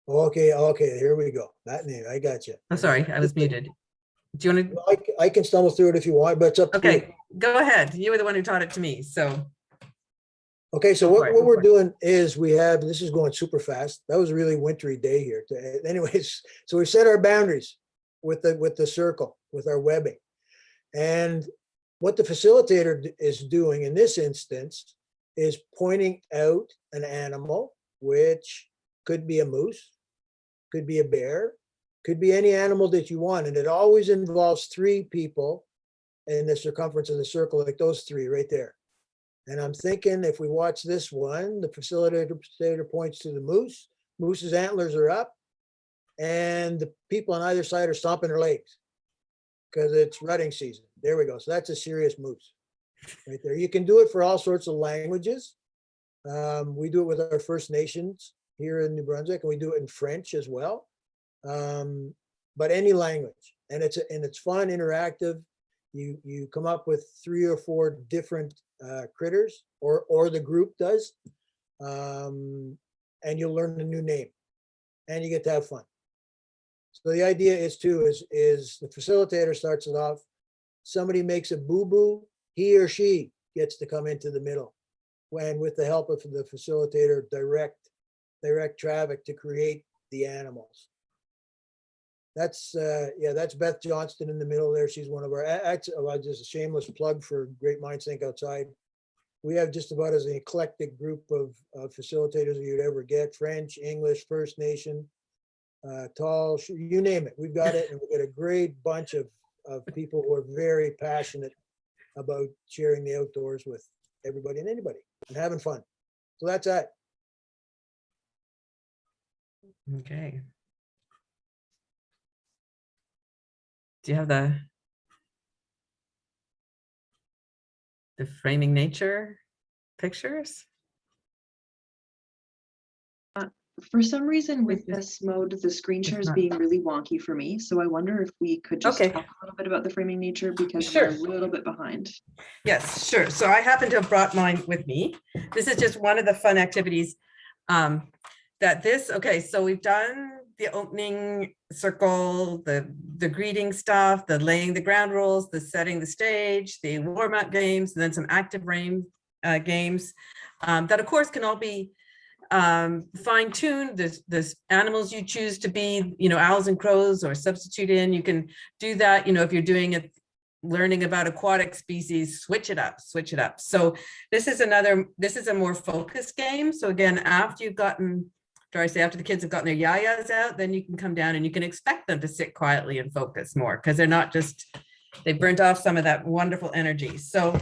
Okay, here we go. That name, I got you. I'm sorry, I was muted. Do you want to? I can stumble through it if you want, but it's up to you. Okay, go ahead. You were the one who taught it to me, so. Okay, so what we're doing is this is going super fast. That was a really wintry day here. Anyways, so we set our boundaries with the circle, with our webbing. And what the facilitator is doing in this instance is pointing out an animal, which could be a moose, could be a bear, could be any animal that you want. And it always involves 3 people in the circumference of the circle, like those 3 right there. And I'm thinking if we watch this one, the facilitator points to the moose. Moose's antlers are up, and the people on either side are stomping their legs because it's rutting season. There we go. So that's a serious moose right there. You can do it for all sorts of languages. We do it with our First Nations here in New Brunswick, and we do it in French as well. But any language, and it's fun, interactive. You come up with 3 or 4 different critters, or the group does, and you'll learn a new name, and you get to have fun. So the idea is the facilitator starts it off. Somebody makes a boo-boo, he or she gets to come into the middle, when with the help of the facilitator, direct traffic to create the animals. That's Beth Johnston in the middle there. She's one of our, just a shameless plug for Great Minds Think Outside. We have just about as an eclectic group of facilitators that you'd ever get: French, English, First Nation, tall, you name it. We've got it, and we've got a great bunch of people who are very passionate about sharing the outdoors with everybody and anybody and having fun. So that's that. Okay. Do you have the framing nature pictures? For some reason with It's this mode, the screen share is not- being really wonky for me. So I wonder if we could just Okay. talk a little bit about the framing nature, because Sure. we're a little bit behind. Yes, sure. So I happen to have brought mine with me. This is just one of the fun activities okay, so we've done the opening circle, the greeting stuff, the laying the ground rules, the setting the stage, the warm-up games, and then some active games that of course can all be fine-tuned. There's animals you choose to be, owls and crows, or substitute in. You can do that, if you're doing it, learning about aquatic species, switch it up. So this is a more focused game. So again, after the kids have gotten their yayas out, then you can come down and you can expect them to sit quietly and focus more, because they're not they burnt off some of that wonderful energy. So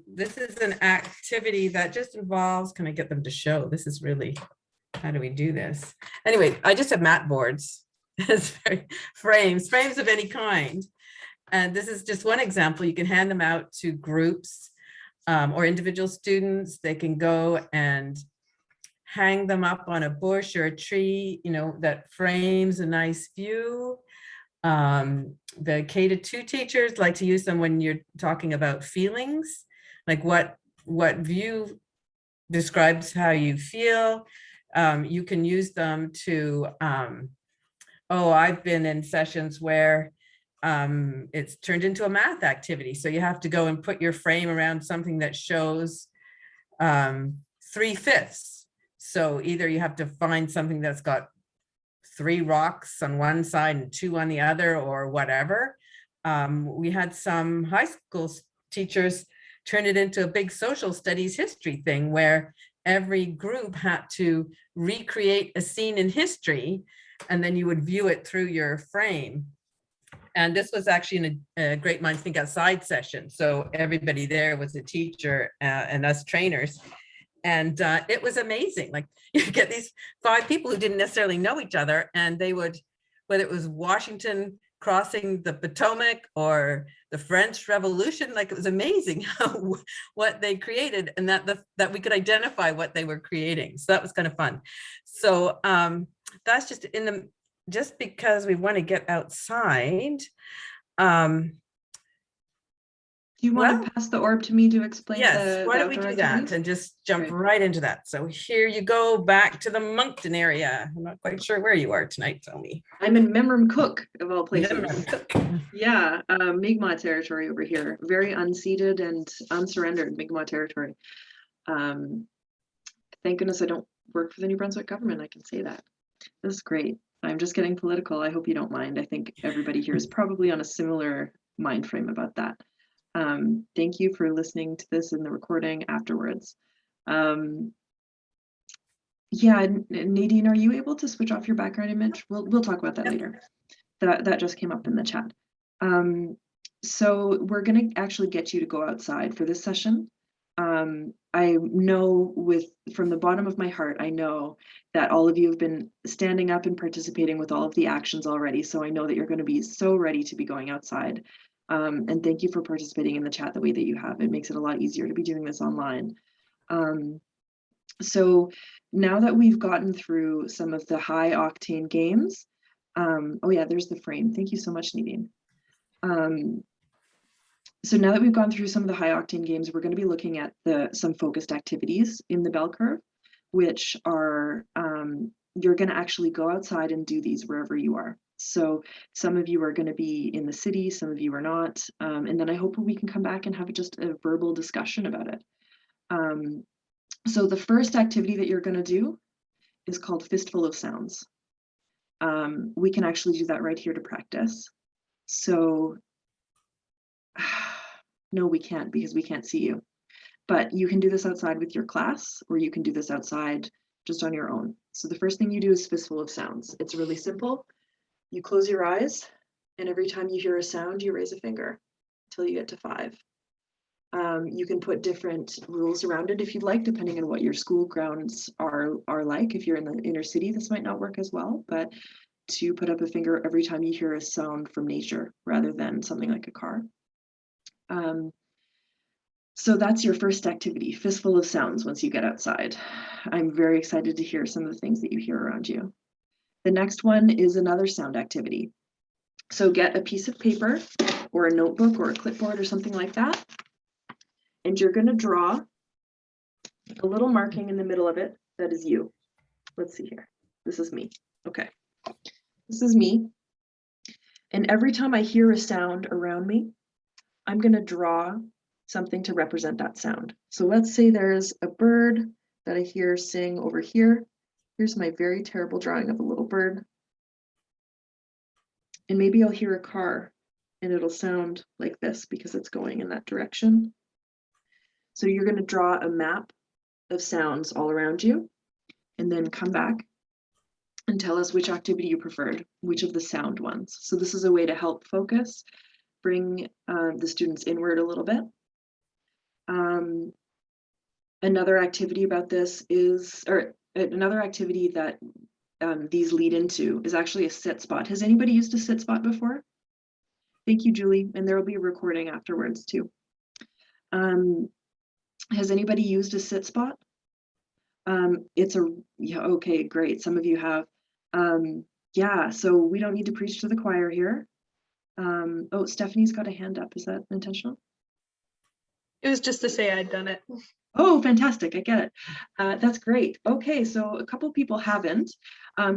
this is an activity that just involves, can I get them to show? This is really, how do we do this? Anyway, I just have mat boards as frames of any kind. And this is just one example. You can hand them out to groups or individual students. They can go and hang them up on a bush or a tree, that frames a nice view. The K-2 teachers like to use them when you're talking about feelings, like what view describes how you feel. You can use them to, I've been in sessions where it's turned into a math activity. So you have to go and put your frame around something that shows 3/5. So either you have to find something that's got 3 rocks on one side and 2 on the other, or whatever. We had some high school teachers turn it into a big social studies history thing, where every group had to recreate a scene in history, and then you would view it through your frame. And this was actually in a Great Minds Think Outside session. So everybody there was a teacher and us trainers. And it was amazing. Like, you get these 5 people who didn't necessarily know each other, and they would, whether it was Washington crossing the Potomac or the French Revolution, like, it was amazing what they created, and that we could identify what they were creating. So that was kind of fun. So that's just because we want to get outside. Do you want to pass the orb to me to explain? Yes, why don't we do that and just jump right into that? So here you go, back to the Moncton area. I'm not quite sure where you are tonight, tell me. I'm in Memram Cook, of all places. Memram. Yeah, Mi'kmaq territory over here. Very unceded and unsurrendered Mi'kmaq territory. Thank goodness I don't work for the New Brunswick government, I can say that. This is great. I'm just getting political. I hope you don't mind. I think everybody here is probably on a similar mind frame about that. Thank you for listening to this in the recording afterwards. Yeah, Nadine, are you able to switch off your background image? We'll talk about that later. That just came up in the chat. So we're gonna actually get you to go outside for this session. I know from the bottom of my heart, I know that all of you have been standing up and participating with all of the actions already. So I know that you're going to be so ready to be going outside. And thank you for participating in the chat the way that you have. It makes it a lot easier to be doing this online. So now that we've gotten through some of the high octane games, oh yeah, there's the frame. Thank you so much, Nadine. So now that we've gone through some of the high octane games, we're going to be looking at some focused activities in the bell curve, which are, you're going to actually go outside and do these wherever you are. So some of you are going to be in the city, some of you are not. And then I hope we can come back and have just a verbal discussion about it. So the first activity that you're going to do is called Fistful of Sounds. we can actually do that right here to practice. So no, we can't because we can't see you. But you can do this outside with your class, or you can do this outside just on your own. So the first thing you do is Fistful of Sounds. It's really simple. You close your eyes, and every time you hear a sound, you raise a finger until you get to 5. You can put different rules around it if you'd like, depending on what your school grounds are like. If you're in the inner city, this might not work as well, but to put up a finger every time you hear a sound from nature rather than something like a car. So that's your first activity, Fistful of Sounds once you get outside. I'm very excited to hear some of the things that you hear around you. The next one is another sound activity. So get a piece of paper or a notebook or a clipboard or something like that. And you're going to draw a little marking in the middle of it that is you. Let's see here. This is me. Okay. This is me. And every time I hear a sound around me, I'm going to draw something to represent that sound. So let's say there's a bird that I hear sing over here. Here's my very terrible drawing of a little bird. And maybe I'll hear a car and it'll sound like this because it's going in that direction. So you're going to draw a map of sounds all around you and then come back and tell us which activity you preferred, which of the sound ones. So this is a way to help focus, bring the students inward a little bit. Another activity about this is, or another activity that these lead into is actually a sit spot. Has anybody used a sit spot before? Thank you, Julie. And there will be a recording afterwards too. Has anybody used a sit spot? Yeah, okay, great. Some of you have. Yeah, so we don't need to preach to the choir here. Oh, Stephanie's got a hand up. Is that intentional? It was just to say I'd done it. Oh, fantastic. I get it. That's great. Okay, so a couple people haven't.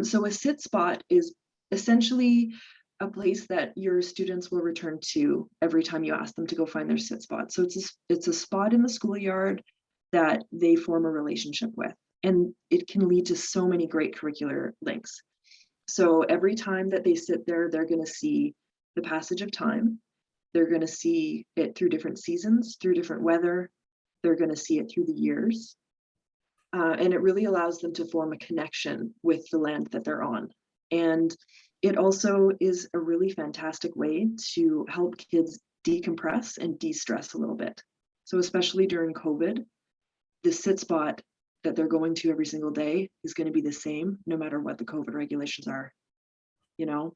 So a sit spot is essentially a place that your students will return to every time you ask them to go find their sit spot. So it's a spot in the schoolyard that they form a relationship with, and it can lead to so many great curricular links. So every time that they sit there, they're going to see the passage of time. They're going to see it through different seasons, through different weather. They're going to see it through the years. And it really allows them to form a connection with the land that they're on. And it also is a really fantastic way to help kids decompress and de-stress a little bit. So especially during COVID, the sit spot that they're going to every single day is going to be the same no matter what the COVID regulations are, you know?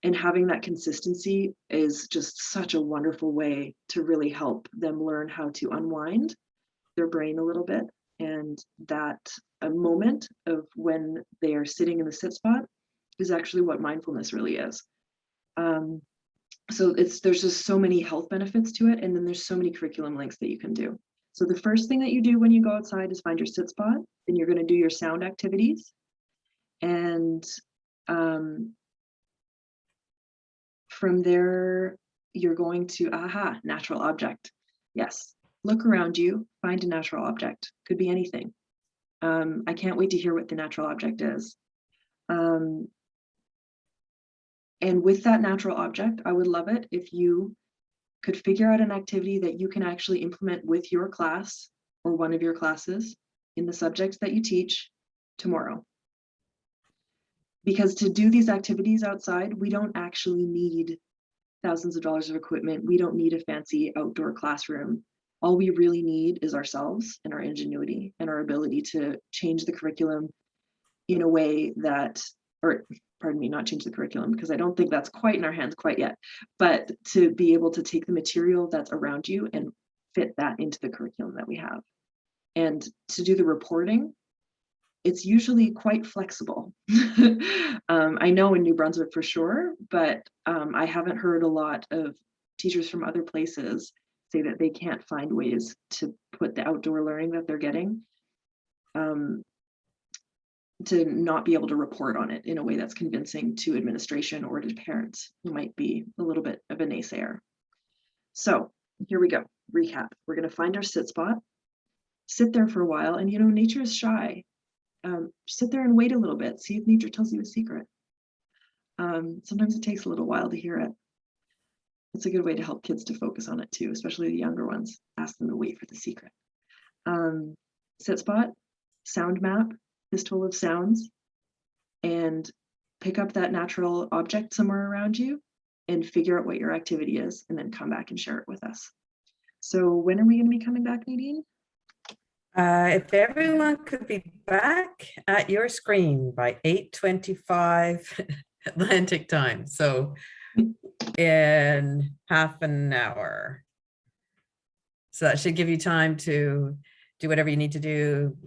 And having that consistency is just such a wonderful way to really help them learn how to unwind their brain a little bit. And that a moment of when they are sitting in the sit spot is actually what mindfulness really is. So there's just so many health benefits to it. And then there's so many curriculum links that you can do. So the first thing that you do when you go outside is find your sit spot. Then you're going to do your sound activities. And from there, you're going to, natural object. Yes, look around you, find a natural object. Could be anything. I can't wait to hear what the natural object is. And with that natural object, I would love it if you could figure out an activity that you can actually implement with your class or one of your classes in the subjects that you teach tomorrow. Because to do these activities outside, we don't actually need thousands of dollars of equipment. We don't need a fancy outdoor classroom. All we really need is ourselves and our ingenuity and our ability to change the curriculum in a way that, or pardon me, not change the curriculum, because I don't think that's quite in our hands quite yet, but to be able to take the material that's around you and fit that into the curriculum that we have. And to do the reporting, it's usually quite flexible. I know in New Brunswick for sure, but I haven't heard a lot of teachers from other places say that they can't find ways to put the outdoor learning that they're getting to not be able to report on it in a way that's convincing to administration or to parents who might be a little bit of a naysayer. So here we go, recap. We're gonna find our sit spot, sit there for a while, and nature is shy. Sit there and wait a little bit, see if nature tells you a secret. Sometimes it takes a little while to hear it. It's a good way to help kids to focus on it too, especially the younger ones. Ask them to wait for the secret. Sit spot, sound map, Fistful of Sounds, and pick up that natural object somewhere around you and figure out what your activity is, and then come back and share it with us. So when are we going to be coming back, Nadine? If everyone could be back at your screen by 8:25 Atlantic time, so in half an hour. So that should give you time to do whatever you need to do,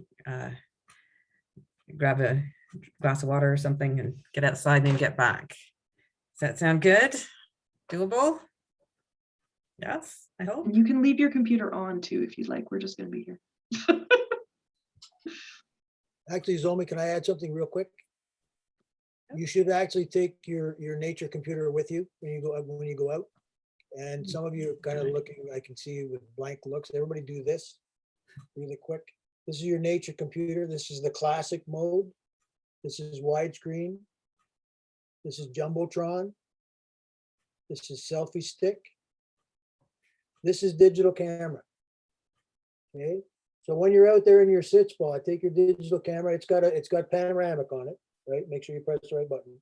grab a glass of water or something and get outside and then get back. Does that sound good? Doable? Yes, I hope. And you can leave your computer on too if you'd like. We're just going to be here. Actually, Zomi, can I add something real quick? You should actually take your nature computer with you when you go out. And some of you are kind of looking, I can see you with blank looks. Everybody do this really quick. This is your nature computer. This is the classic mode. This is widescreen. This is Jumbotron. This is selfie stick. This is digital camera. Okay. So when you're out there in your sit spot, take your digital camera. It's got panoramic on it, right? Make sure you press the right button.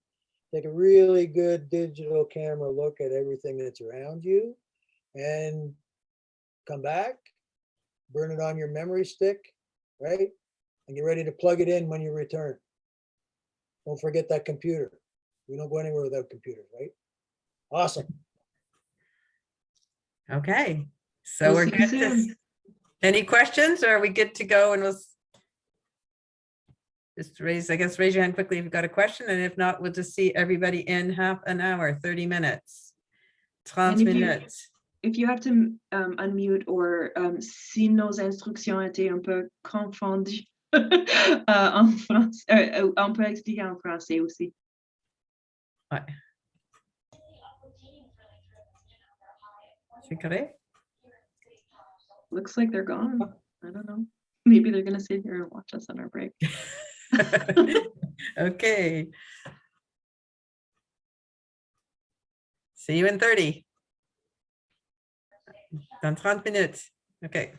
Take a really good digital camera look at everything that's around you and come back, burn it on your memory stick, right? And get ready to plug it in when you return. Don't forget that computer. We don't go anywhere without computers, right? Awesome. Okay, so We'll we're see you good. soon. Any questions, or are we good to go? And we'll just raise your hand quickly if you've got a question, and if not, we'll just see everybody in half an hour, 30 minutes. 30 And if you- minutes. If you have to unmute or si nos instructions étaient un peu confondues en français, on peut expliquer en français aussi. Ouais. C'est correct? Looks like they're gone. I don't know. Maybe they're going to sit here and watch us on our break. Okay. See you in 30. Dans 30 minutes. Okay.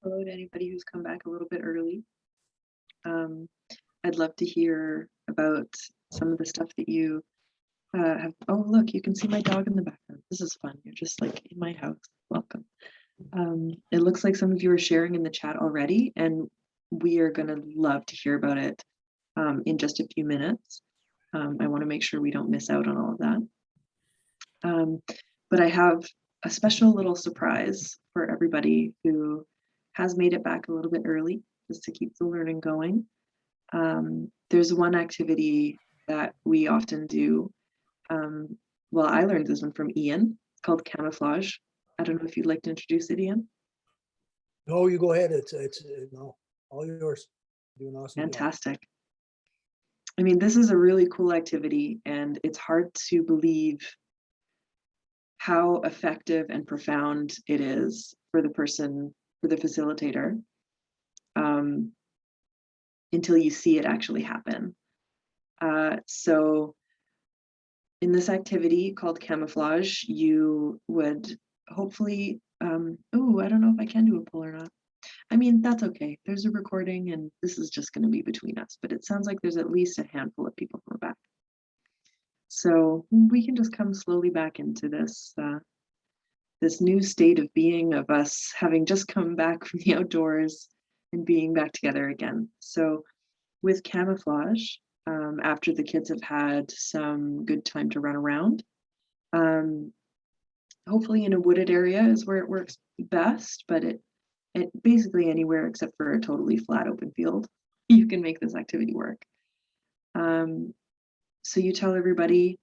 Hello to anybody who's come back a little bit early. I'd love to hear about some of the stuff that you have. Oh, look, you can see my dog in the background. This is fun. You're just like in my house. Welcome. It looks like some of you are sharing in the chat already, and we are going to love to hear about it in just a few minutes. I want to make sure we don't miss out on all of that. But I have a special little surprise for everybody who has made it back a little bit early, just to keep the learning going. There's one activity that we often do. Well, I learned this one from Ian. It's called camouflage. I don't know if you'd like to introduce it, Ian. No, you go ahead. It's no, all yours. Do an awesome job. Fantastic. I mean, this is a really cool activity, and it's hard to believe how effective and profound it is for the person, for the facilitator, until you see it actually happen. So in this activity called camouflage, you would hopefully, oh, I don't know if I can do a poll or not. I mean, that's okay. There's a recording and this is just going to be between us, but it sounds like there's at least a handful of people from the back. So we can just come slowly back into this, this new state of being of us having just come back from the outdoors and being back together again. So with camouflage, after the kids have had some good time to run around, hopefully in a wooded area is where it works best, but it basically anywhere except for a totally flat open field, you can make this activity work. So you tell everybody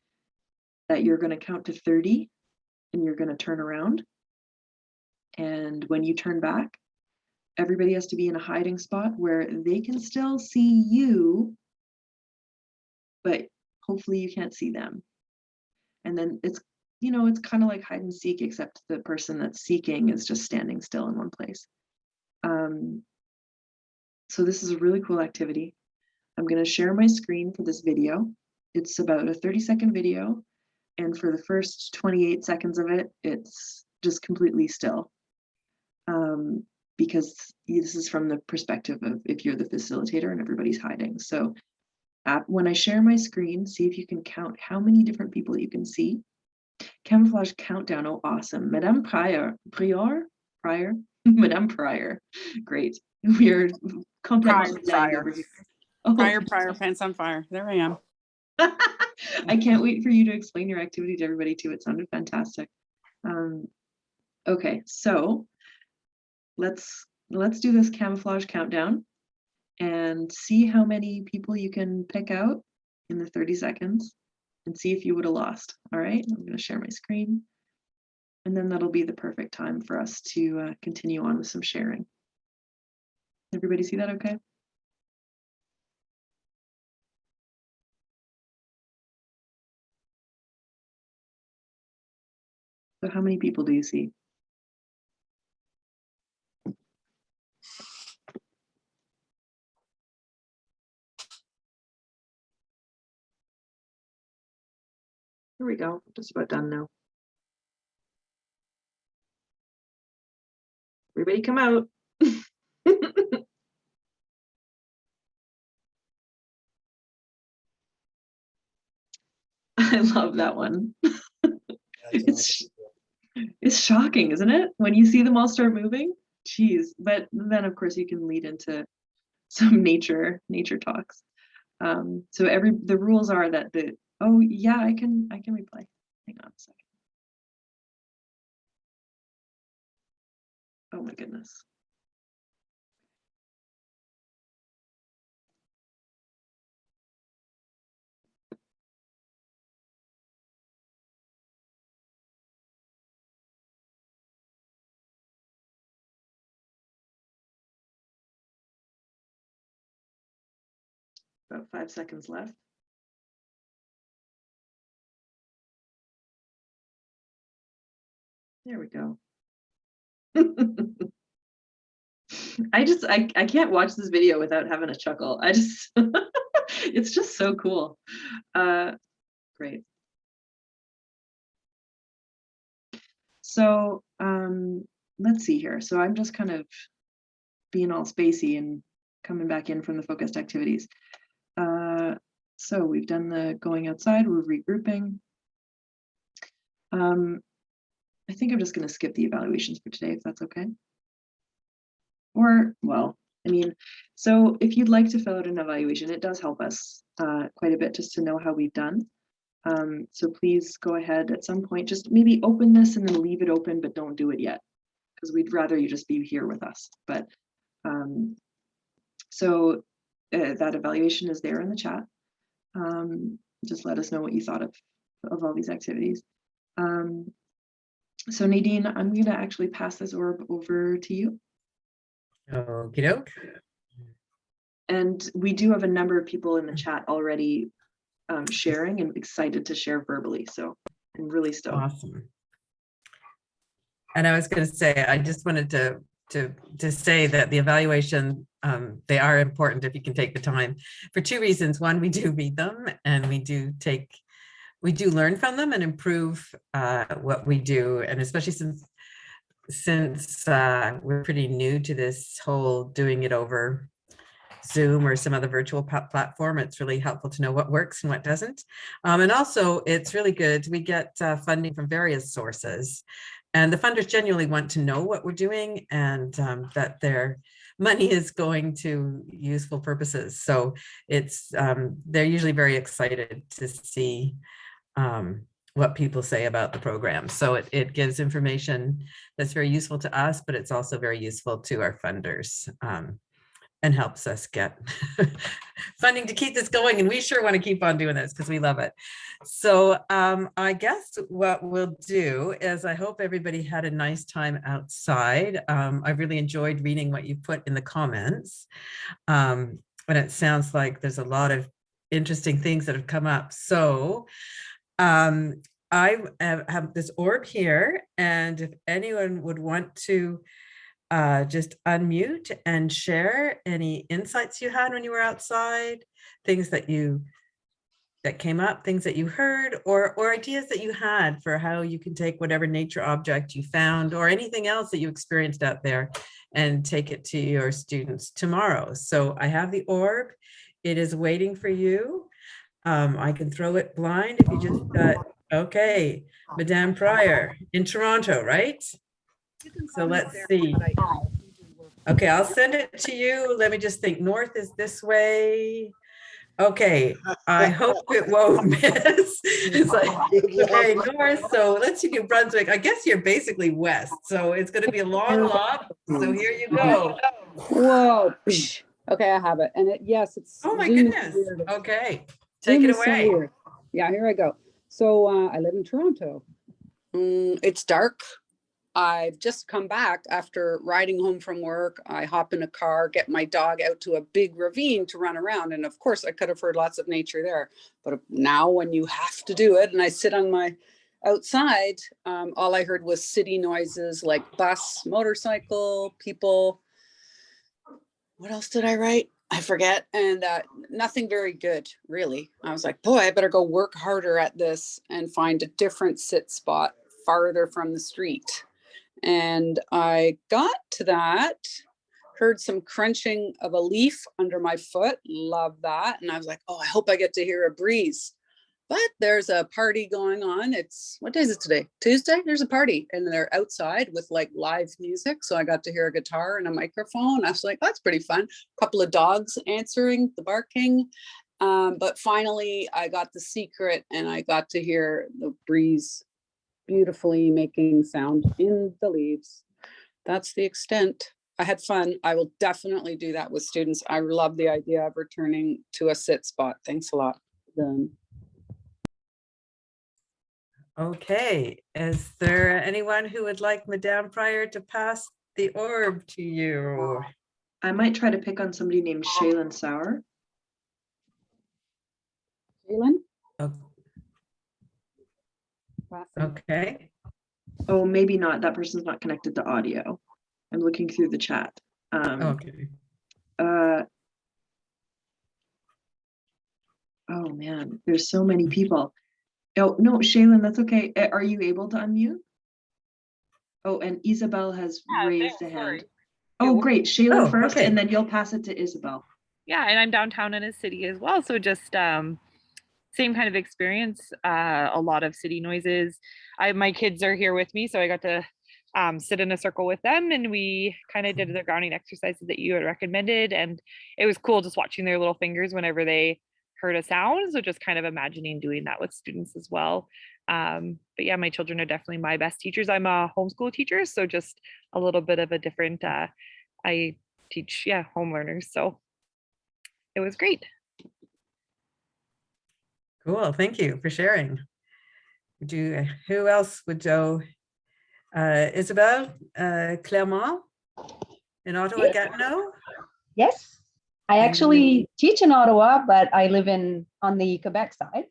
that you're going to count to 30 and you're going to turn around. And when you turn back, everybody has to be in a hiding spot where they can still see you, but hopefully you can't see them. And then it's, you know, it's kind of like hide and seek, except the person that's seeking is just standing still in one place. So this is a really cool activity. I'm going to share my screen for this video. It's about a 30-second video. And for the first 28 seconds of it, it's just completely still. Because this is from the perspective of if you're the facilitator and everybody's hiding. So when I share my screen, see if you can count how many different people you can see. Camouflage countdown, oh awesome. Madame Pryor, Madame Pryor, great. We're complètement Pryor. over here. Oh, Pryor, pants on fire. There I am. I can't wait for you to explain your activity to everybody too. It sounded fantastic. Okay, so let's do this camouflage countdown and see how many people you can pick out in the 30 seconds and see if you would have lost. All right, I'm going to share my screen and then that'll be the perfect time for us to continue on with some sharing. Everybody see that okay? So how many people do you see? Here we go, just about done now. Everybody come out. I love that one. That's It's shocking, isn't it? When you see them all start moving, geez. But then of course you can lead into some nature talks. So the rules are that oh yeah, I can replay. Hang on a second. Oh my goodness. About 5 seconds left. There we go. I can't watch this video without having a chuckle. It's just so cool. Great. So let's see here. So I'm just kind of being all spacey and coming back in from the focused activities. So we've done the going outside, we're regrouping. I think I'm just going to skip the evaluations for today, if that's okay. Or, well, I mean, so if you'd like to fill out an evaluation, it does help us quite a bit just to know how we've done. So please go ahead at some point, just maybe open this and then leave it open, but don't do it yet, because we'd rather you just be here with us. But so that evaluation is there in the chat. Just let us know what you thought of all these activities. So Nadine, I'm going to actually pass this orb over to you. Okie doke. And we do have a number of people in the chat already sharing and excited to share verbally. So I'm really stoked. Awesome. And I was going to say, I just wanted to say that the evaluation, they are important if you can take the time for two reasons. One, we do read them and we do learn from them and improve what we do. And especially since we're pretty new to this whole doing it over Zoom or some other virtual platform, it's really helpful to know what works and what doesn't. And also it's really good. We get funding from various sources, and the funders genuinely want to know what we're doing and that their money is going to useful purposes. So it's they're usually very excited to see what people say about the program. So it gives information that's very useful to us, but it's also very useful to our funders and helps us get funding to keep this going. And we sure want to keep on doing this because we love it. So I guess what we'll do is, I hope everybody had a nice time outside. I really enjoyed reading what you put in the comments. And it sounds like there's a lot of interesting things that have come up. So I have this orb here, and if anyone would want to just unmute and share any insights you had when you were outside, things that came up, things that you heard, or ideas that you had for how you can take whatever nature object you found or anything else that you experienced out there and take it to your students tomorrow. So I have the orb. It is waiting for you. I can throw it blind if you just okay, Madame Pryor in Toronto, right? So let's see. Okay, I'll send it to you. Let me just think. North is this way. Okay, I hope it won't miss. It's like, okay, north. So let's see, New Brunswick. I guess you're basically west. So it's going to be a long lob. So here you go. Whoa. Okay, I have it. And yes, it's. Oh my Zoom is goodness. weird. Okay, take Zoom it is so away. weird. Yeah, here I go. So I live in Toronto. It's dark. I've just come back after riding home from work. I hop in a car, get my dog out to a big ravine to run around. And of course I could have heard lots of nature there, but now when you have to do it and I sit on my outside, all I heard was city noises like bus, motorcycle, people. What else did I write? I forget. And nothing very good, really. I was like, boy, I better go work harder at this and find a different sit spot farther from the street. And I got to that, heard some crunching of a leaf under my foot. Love that. And I was like, oh, I hope I get to hear a breeze. But there's a party going on. What day is it today? Tuesday? There's a party and they're outside with like live music. So I got to hear a guitar and a microphone. I was like, that's pretty fun. A couple of dogs answering the barking. But finally I got the secret and I got to hear the breeze beautifully making sound in the leaves. That's the extent. I had fun. I will definitely do that with students. I love the idea of returning to a sit spot. Thanks a lot. Done. Okay, is there anyone who would like Madame Pryor to pass the orb to you? I might try to pick on somebody named Shaylin Sauer. Jalen? Oh, okay. Oh, maybe not. That person's not connected to audio. I'm looking through the chat. Okay. Oh man, there's so many people. Oh no, Shaylin, that's okay. Are you able to unmute? Oh, and Isabel has raised a hand. Oh, Yeah, great. Shaylin Oh, first, okay. and then you'll pass it to Isabel. yeah, and I'm downtown in a city as well, so just same kind of experience. A lot of city noises. My kids are here with me, so I got to sit in a circle with them, and we kind of did the grounding exercises that you had recommended, and it was cool just watching their little fingers whenever they heard a sound. So just kind of imagining doing that with students as well. But yeah, my children are definitely my best teachers. I'm a homeschool teacher, so just a little bit of a different. I teach home learners, so it was great. Cool. Thank you for sharing. Who else would go? Isabel, Clermont in Ottawa, Gatineau? Yes, I actually teach in Ottawa, but I live on the Quebec side.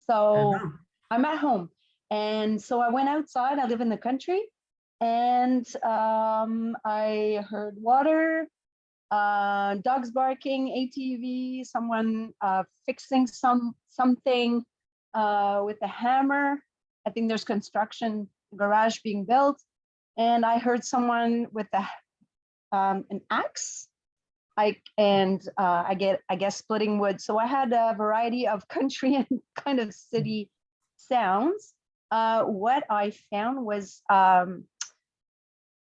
So Uh-huh. I'm at home. And so I went outside, I live in the country, and I heard water, dogs barking, ATV, someone fixing something with a hammer. I think there's construction garage being built. And I heard someone with an axe. I guess splitting wood. So I had a variety of country and kind of city sounds. What I found was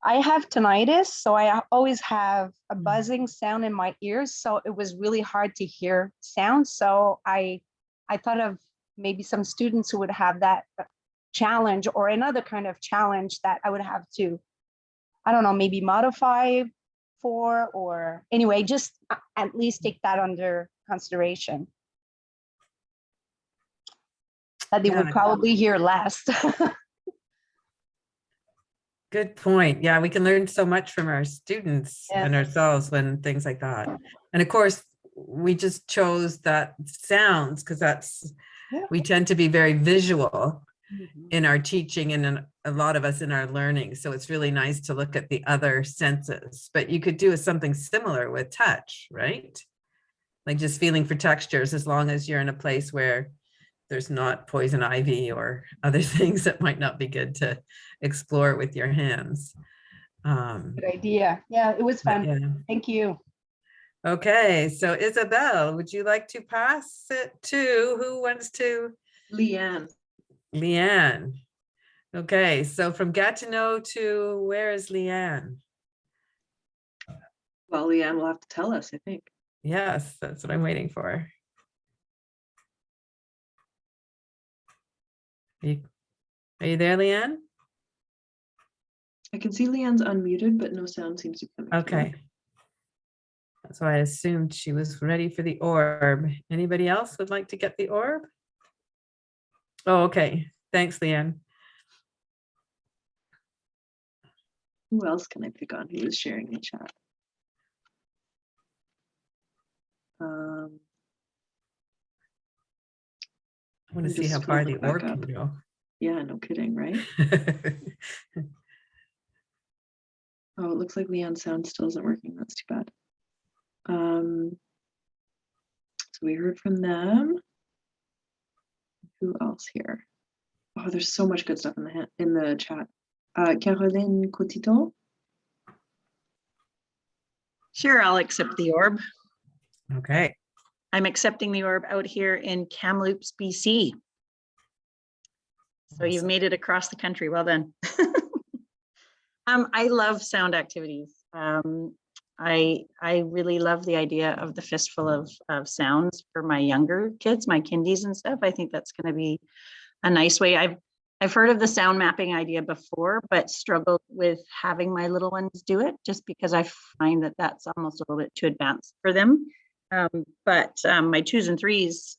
I have tinnitus, so I always have a buzzing sound in my ears. So it was really hard to hear sounds. So I thought of maybe some students who would have that challenge or another kind of challenge that I would have to, I don't know, maybe modify for, or anyway, just at least take that under consideration. That they would probably hear less. Good point. Yeah, we can learn so much from our students and Yes. ourselves when things like that. And of course, we just chose that sounds because we tend to be very visual in our teaching and in a lot of us in our learning. So it's really nice to look at the other senses, but you could do something similar with touch, right? Like just feeling for textures, as long as you're in a place where there's not poison ivy or other things that might not be good to explore with your hands. Good idea. Yeah, it was fun. Yeah. Thank you. Okay, so Isabel, would you like to pass it to, who wants to? Leanne. Leanne. Okay, so from Gatineau to, where is Leanne? Well, Leanne will have to tell us, I think. Yes, that's what I'm waiting for. Are you there, Leanne? I can see Leanne's unmuted, but no sound seems to be coming through. Okay. So I assumed she was ready for the orb. Anybody else would like to get the orb? Oh, okay. Thanks, Leanne. Who else can I pick on who is sharing the chat? I want to see how far the orb can go. Yeah, no kidding, right? Oh, it looks like Leanne's sound still isn't working. That's too bad. So we heard from them. Who else here? Oh, there's so much good stuff in the chat. Caroline Cotiton. Sure, I'll accept the orb. Okay. I'm accepting the orb out here in Kamloops, BC. So you've made it across the country. Well done. I love sound activities. I really love the idea of the Fistful of Sounds for my younger kids, my kindies and stuff. I think that's going to be a nice way. I've heard of the sound mapping idea before, but struggled with having my little ones do it just because I find that that's almost a little bit too advanced for them. But my 2s and 3s,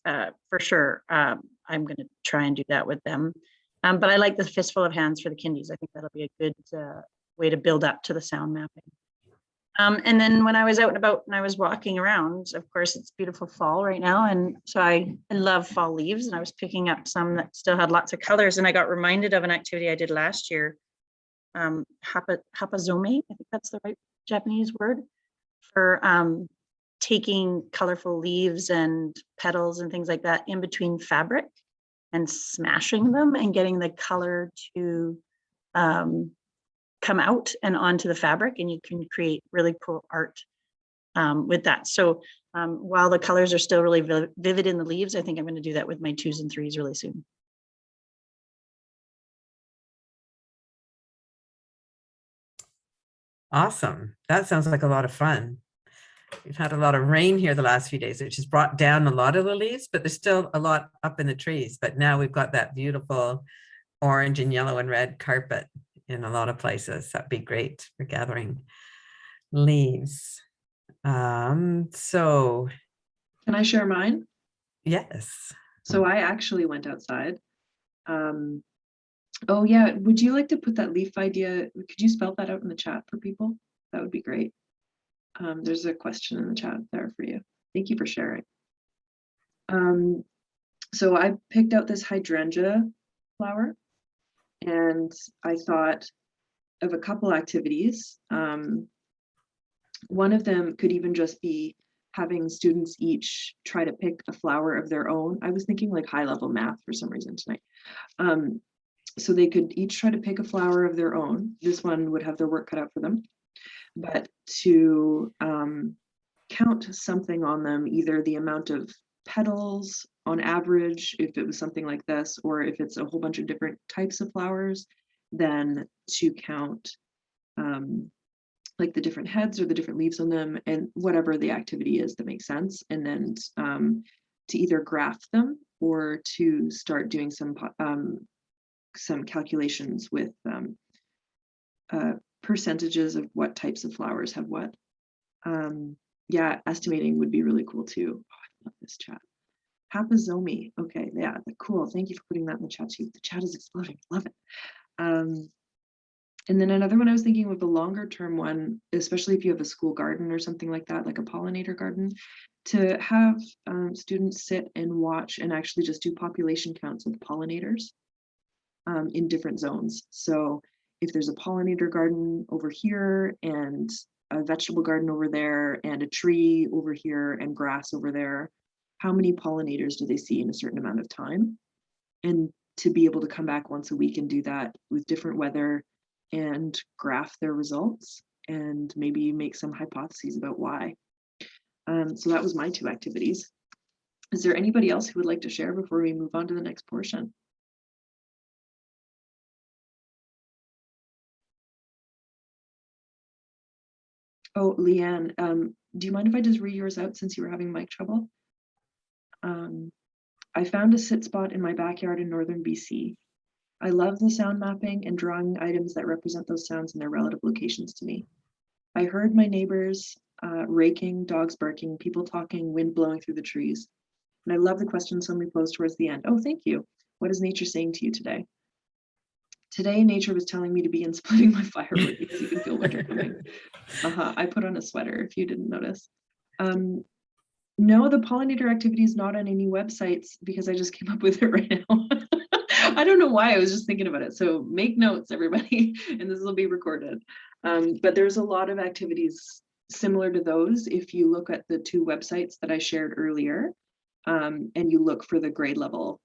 for sure, I'm going to try and do that with them. But I like the Fistful of Hands for the kindies. I think that'll be a good way to build up to the sound mapping. And then when I was out and about and I was walking around, of course, it's beautiful fall right now. And so I love fall leaves, and I was picking up some that still had lots of colors. And I got reminded of an activity I did last year, hapazome, I think that's the right Japanese word, for taking colorful leaves and petals and things like that in between fabric and smashing them and getting the color to come out and onto the fabric, and you can create really cool art with that. So while the colors are still really vivid in the leaves, I think I'm going to do that with my 2s and 3s really soon. Awesome. That sounds like a lot of fun. We've had a lot of rain here the last few days, which has brought down a lot of the leaves, but there's still a lot up in the trees. But now we've got that beautiful orange and yellow and red carpet in a lot of places. That'd be great for gathering leaves. So Can I share mine? yes. So I actually went outside. Oh yeah, would you like to put that leaf idea? Could you spell that out in the chat for people? That would be great. There's a question in the chat there for you. Thank you for sharing. So I picked out this hydrangea flower, and I thought of a couple activities. One of them could even just be having students each try to pick a flower of their own. I was thinking like high level math for some reason tonight. So they could each try to pick a flower of their own. This one would have their work cut out for them, but to count something on them, either the amount of petals on average, if it was something like this, or if it's a whole bunch of different types of flowers, then to count like the different heads or the different leaves on them, and whatever the activity is that makes sense, and then to either graph them or to start doing some calculations with percentages of what types of flowers have what. Yeah, estimating would be really cool too. Oh, I love this chat. Hapazomi. Okay, yeah, cool. Thank you for putting that in the chat too. The chat is exploding. Love it. And then another one I was thinking of, a longer term one, especially if you have a school garden or something like that, like a pollinator garden, to have students sit and watch and actually just do population counts of pollinators in different zones. So if there's a pollinator garden over here and a vegetable garden over there and a tree over here and grass over there, how many pollinators do they see in a certain amount of time? And to be able to come back once a week and do that with different weather and graph their results and maybe make some hypotheses about why. So that was my 2 activities. Is there anybody else who would like to share before we move on to the next portion? Oh, Leanne, do you mind if I just read yours out since you were having mic trouble? I found a sit spot in my backyard in northern BC. I love the sound mapping and drawing items that represent those sounds in their relative locations to me. I heard my neighbors raking, dogs barking, people talking, wind blowing through the trees. And I love the question somebody posed towards the end. Oh, thank you. What is nature saying to you today? Today, nature was telling me to begin splitting my firewood because you can feel winter coming. I put on a sweater if you didn't notice. No, the pollinator activity is not on any websites because I just came up with it right now. I don't know why, I was just thinking about it. So make notes, everybody, and this will be recorded. But there's a lot of activities similar to those if you look at the 2 websites that I shared earlier, and you look for the grade level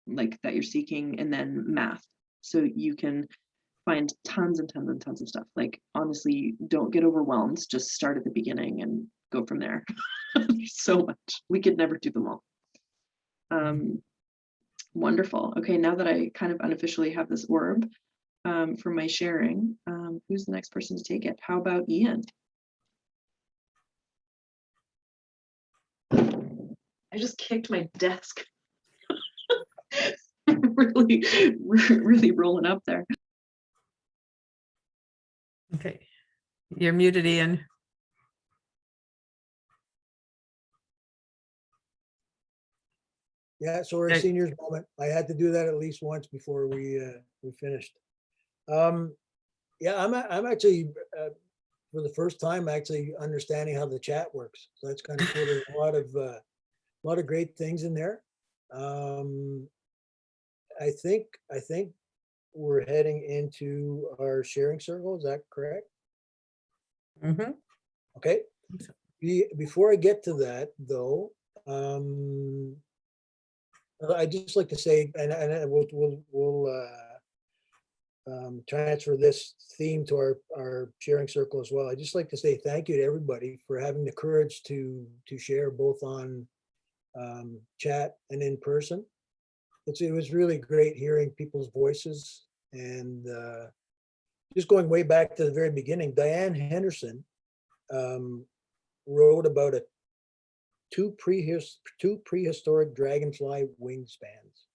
like that you're seeking, and then math. So you can find tons and tons and tons of stuff. Like, honestly, don't get overwhelmed. Just start at the beginning and go from there. There's so much. We could never do them all. Wonderful. Okay, now that I kind of unofficially have this orb for my sharing, who's the next person to take it? How about Ian? I just kicked my desk. really rolling up there. Okay, you're muted, Ian. Yeah, so we're a seniors moment. I had to do that at least once before we finished. Yeah, I'm actually for the first time actually understanding how the chat works. So that's kind of cool. There's a lot of great things in there. I think we're heading into our sharing circle. Is that correct? Mm-hmm. Okay. Before I get to that, though, I'd just like to say, and we'll transfer this theme to our sharing circle as well. I'd just like to say thank you to everybody for having the courage to share both on chat and in person. It was really great hearing people's voices, and just going way back to the very beginning, Diane Henderson wrote about two prehistoric dragonfly wingspans.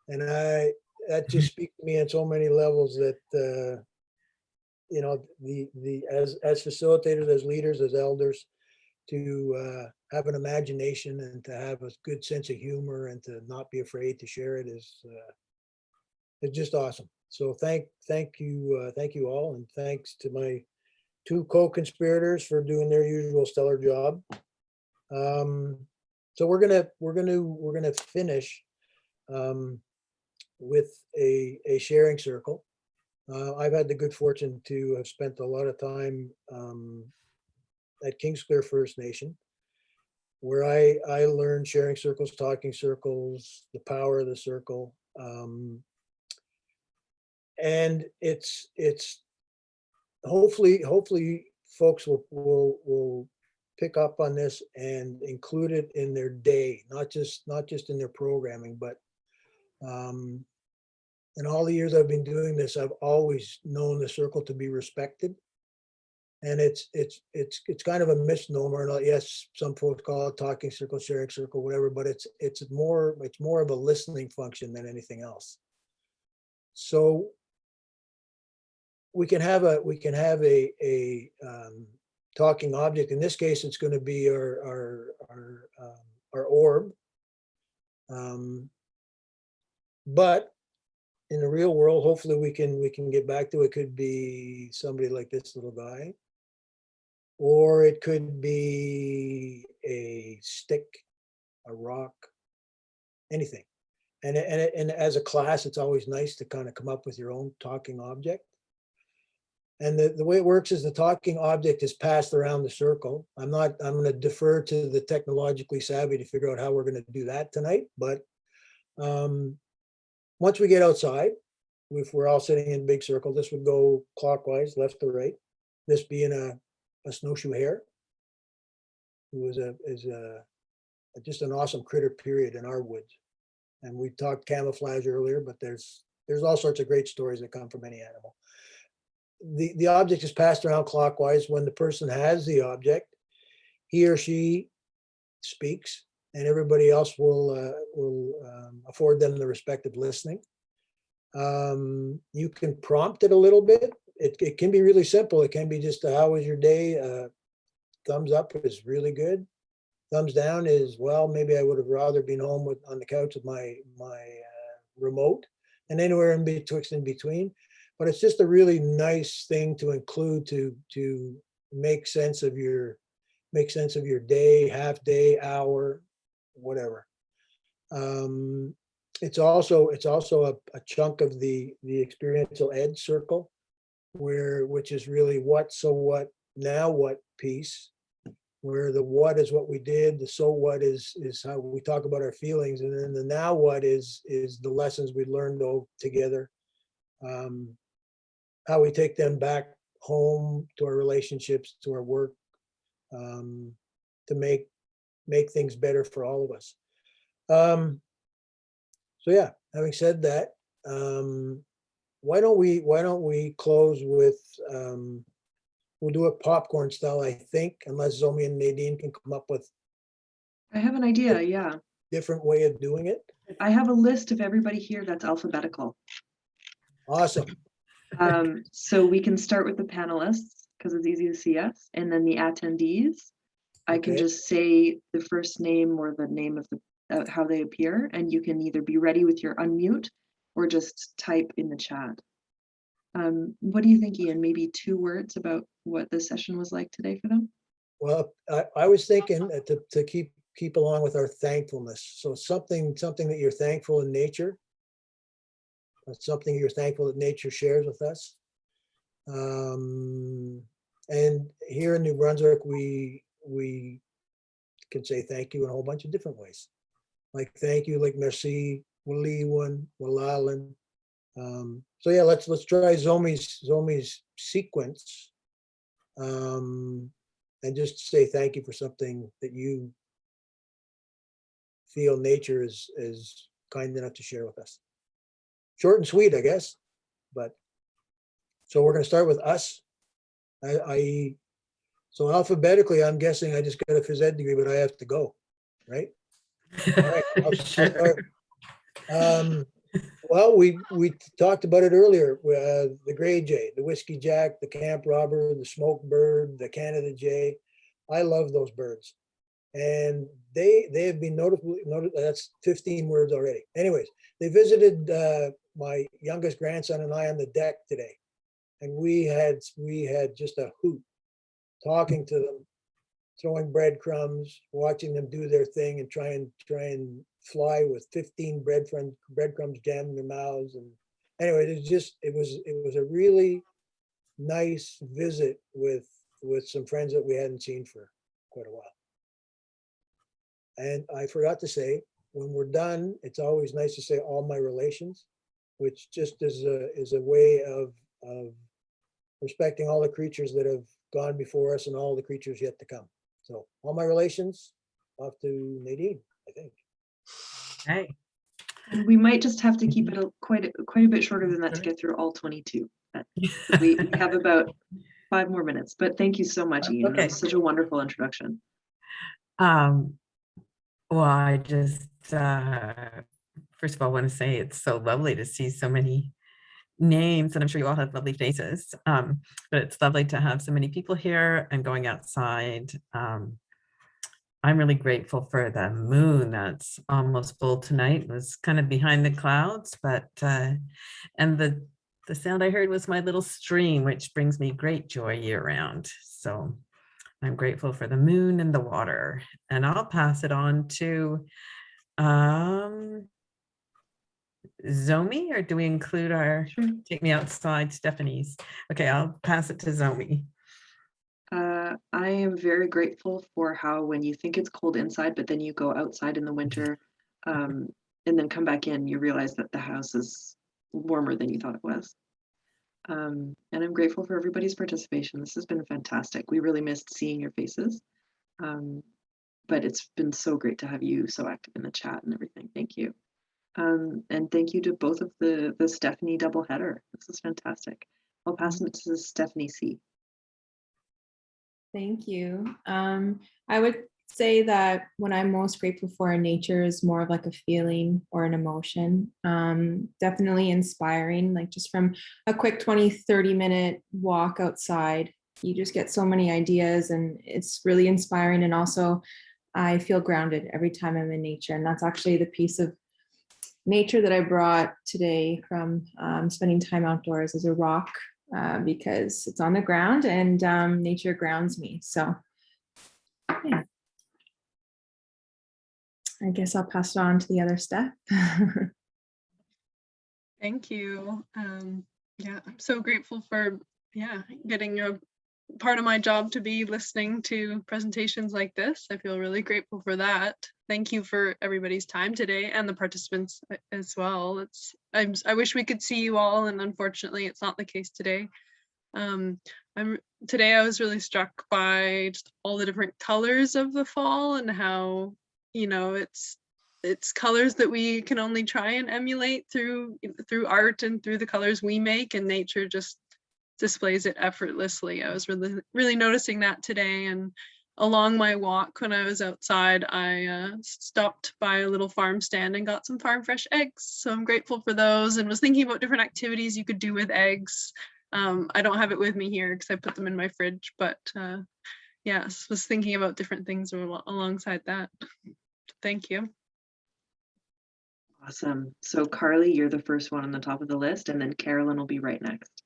And that just speaks to me on so many levels that, you know, as facilitators, as leaders, as elders, to have an imagination and to have a good sense of humor and to not be afraid to share it is it's just awesome. So thank you all, and thanks to my two co-conspirators for doing their usual stellar job. So we're gonna finish with a sharing circle. I've had the good fortune to have spent a lot of time at Kingsclear First Nation, where I learned sharing circles, talking circles, the power of the circle. And it's hopefully folks will pick up on this and include it in their day, not just in their programming, but in all the years I've been doing this, I've always known the circle to be respected. And it's kind of a misnomer. Yes, some folks call it talking circle, sharing circle, whatever, but it's more of a listening function than anything else. So we can have a talking object. In this case, it's going to be our orb. But in the real world, hopefully we can get back to it. Could be somebody like this little guy, or it could be a stick, a rock, anything. And as a class, it's always nice to kind of come up with your own talking object. And the way it works is the talking object is passed around the circle. I'm going to defer to the technologically savvy to figure out how we're going to do that tonight. But once we get outside, if we're all sitting in a big circle, this would go clockwise, left to right. This being a snowshoe hare, who is just an awesome critter period in our woods. And we talked camouflage earlier, but there's all sorts of great stories that come from any animal. The object is passed around clockwise. When the person has the object, he or she speaks, and everybody else will afford them the respective listening. You can prompt it a little bit. It can be really simple. It can be just how was your day? Thumbs up is really good. Thumbs down is, well, maybe I would have rather been home on the couch with my remote, and anywhere in between. But it's just a really nice thing to include to make sense of your day, half day, hour, whatever. It's also a chunk of the experiential ed circle, which is really what, so what, now what piece, where the what is what we did, the so what is how we talk about our feelings, and then the now what is the lessons we learned together. How we take them back home to our relationships, to our work, to make things better for all of us. So yeah, having said that, why don't we close with, we'll do it popcorn style, I think, unless Zomi and Nadine can come up with I have an idea, yeah. different way of doing it. I have a list of everybody here that's alphabetical. Awesome. So we can start with the panelists because it's easy to see us, and then the attendees. I can Okay. just say the first name or the name of the how they appear, and you can either be ready with your unmute or just type in the chat. What do you think, Ian? Maybe 2 words about what the session was like today for them? Well, I was thinking to keep along with our thankfulness. So something that you're thankful in nature. Something you're thankful that nature shares with us. And here in New Brunswick, we can say thank you in a whole bunch of different ways. Like thank you, like merci, waliwan, walalan. So yeah, let's try Zomi's sequence. And just say thank you for something that you feel nature is kind enough to share with us. Short and sweet, I guess. But so we're going to start with us. So alphabetically, I'm guessing I just got a phys ed degree, but I have to go, right? All right, I'll Sure. start. Well, we talked about it earlier. The gray jay, the whiskey jack, the camp robber, the smoke bird, the Canada jay. I love those birds, and they have been notably noted. That's 15 words already. Anyways, they visited my youngest grandson and I on the deck today, and we had just a hoot, talking to them, throwing breadcrumbs, watching them do their thing, and try and fly with 15 breadcrumbs jammed in their mouths. And anyway, it was a really nice visit with some friends that we hadn't seen for quite a while. And I forgot to say, when we're done, it's always nice to say all my relations, which just is a way of respecting all the creatures that have gone before us and all the creatures yet to come. So all my relations, off to Nadine, I think. Okay. And we might just have to keep it quite a bit shorter than that to get through all 22. But we have about 5 more minutes, but thank you so much, Ian. That was such a wonderful introduction. Well, I just, first of all, want to say it's so lovely to see so many names, and I'm sure you all have lovely faces, but it's lovely to have so many people here and going outside. I'm really grateful for the moon that's almost full tonight. It was kind of behind the clouds, but, and the sound I heard was my little stream, which brings me great joy year round. So I'm grateful for the moon and the water, and I'll pass it on to Zomi, or do we include our Take Me Outside Stephanie's? Okay, I'll pass it to Zomi. I am very grateful for how when you think it's cold inside, but then you go outside in the winter and then come back in, you realize that the house is warmer than you thought it was. And I'm grateful for everybody's participation. This has been fantastic. We really missed seeing your faces. But it's been so great to have you so active in the chat and everything. Thank you. And thank you to both of the Stephanie doubleheader. This is fantastic. I'll pass it to Stephanie C. Thank you. I would say that what I'm most grateful for in nature is more of like a feeling or an emotion. Definitely inspiring, like just from a quick 20-30 minute walk outside, you just get so many ideas, and it's really inspiring. And also I feel grounded every time I'm in nature. And that's actually the piece of nature that I brought today from spending time outdoors, is a rock, because it's on the ground and nature grounds me. So yeah, I guess I'll pass it on to the other Steph. Thank you. Yeah, I'm so grateful for getting a part of my job to be listening to presentations like this. I feel really grateful for that. Thank you for everybody's time today and the participants as well. I wish we could see you all, and unfortunately it's not the case today. Today I was really struck by just all the different colors of the fall, and how, you know, it's colors that we can only try and emulate through art and through the colors we make, and nature just displays it effortlessly. I was really noticing that today. And along my walk when I was outside, I stopped by a little farm stand and got some farm fresh eggs. So I'm grateful for those, and was thinking about different activities you could do with eggs. I don't have it with me here because I put them in my fridge, but yes, was thinking about different things alongside that. Thank you. Awesome. So Carly, you're the first one on the top of the list, and then Carolyn will be right next.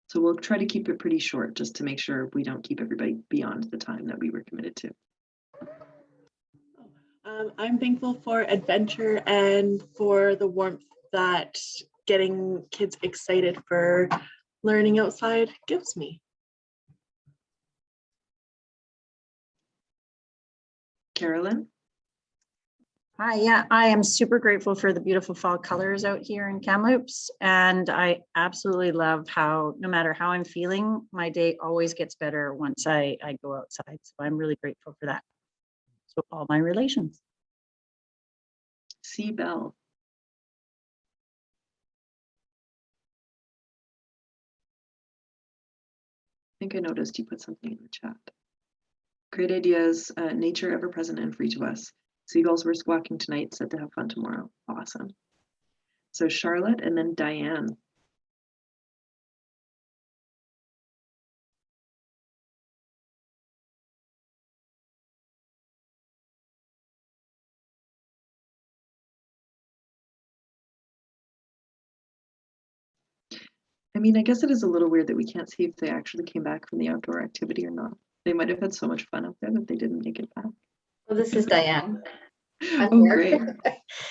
So we'll try to keep it pretty short, just to make sure we don't keep everybody beyond the time that we were committed to. I'm thankful for adventure and for the warmth that getting kids excited for learning outside gives me. Carolyn? Hi, yeah, I am super grateful for the beautiful fall colors out here in Kamloops. And I absolutely love how, no matter how I'm feeling, my day always gets better once I go outside. So I'm really grateful for that. So all my relations. C. Bell. I think I noticed you put something in the chat. Great ideas, nature ever present and free to us. Seagulls were squawking tonight, said to have fun tomorrow. Awesome. So Charlotte and then Diane. I mean, I guess it is a little weird that we can't see if they actually came back from the outdoor activity or not. They might have had so much fun out there that they didn't make it back. Well, this is Diane. I'm Oh, here. great.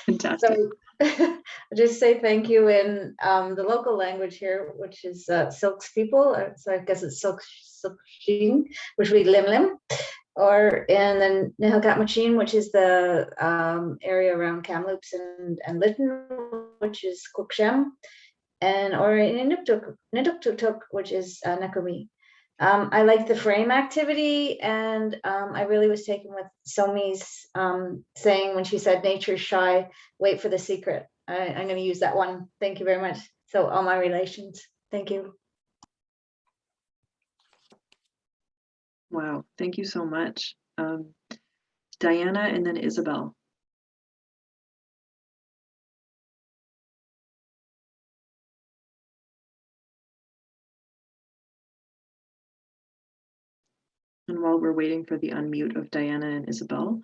Fantastic. So I'll just say thank you in the local language here, which is Silk's people. So I guess it's Silkshin, which we Lim Lim, or in the Nihilgat which is the area around Kamloops and Lytton, which is Kukshem, and or in Niduktuk, which is Nakumi. I like the frame activity, and I really was taken with Somi's saying when she said nature's shy, wait for the secret. I'm going to use that one. Thank you very much. So all my relations. Thank you. Wow, thank you so much. Diana and then Isabel. And while we're waiting for the unmute of Diana and Isabel,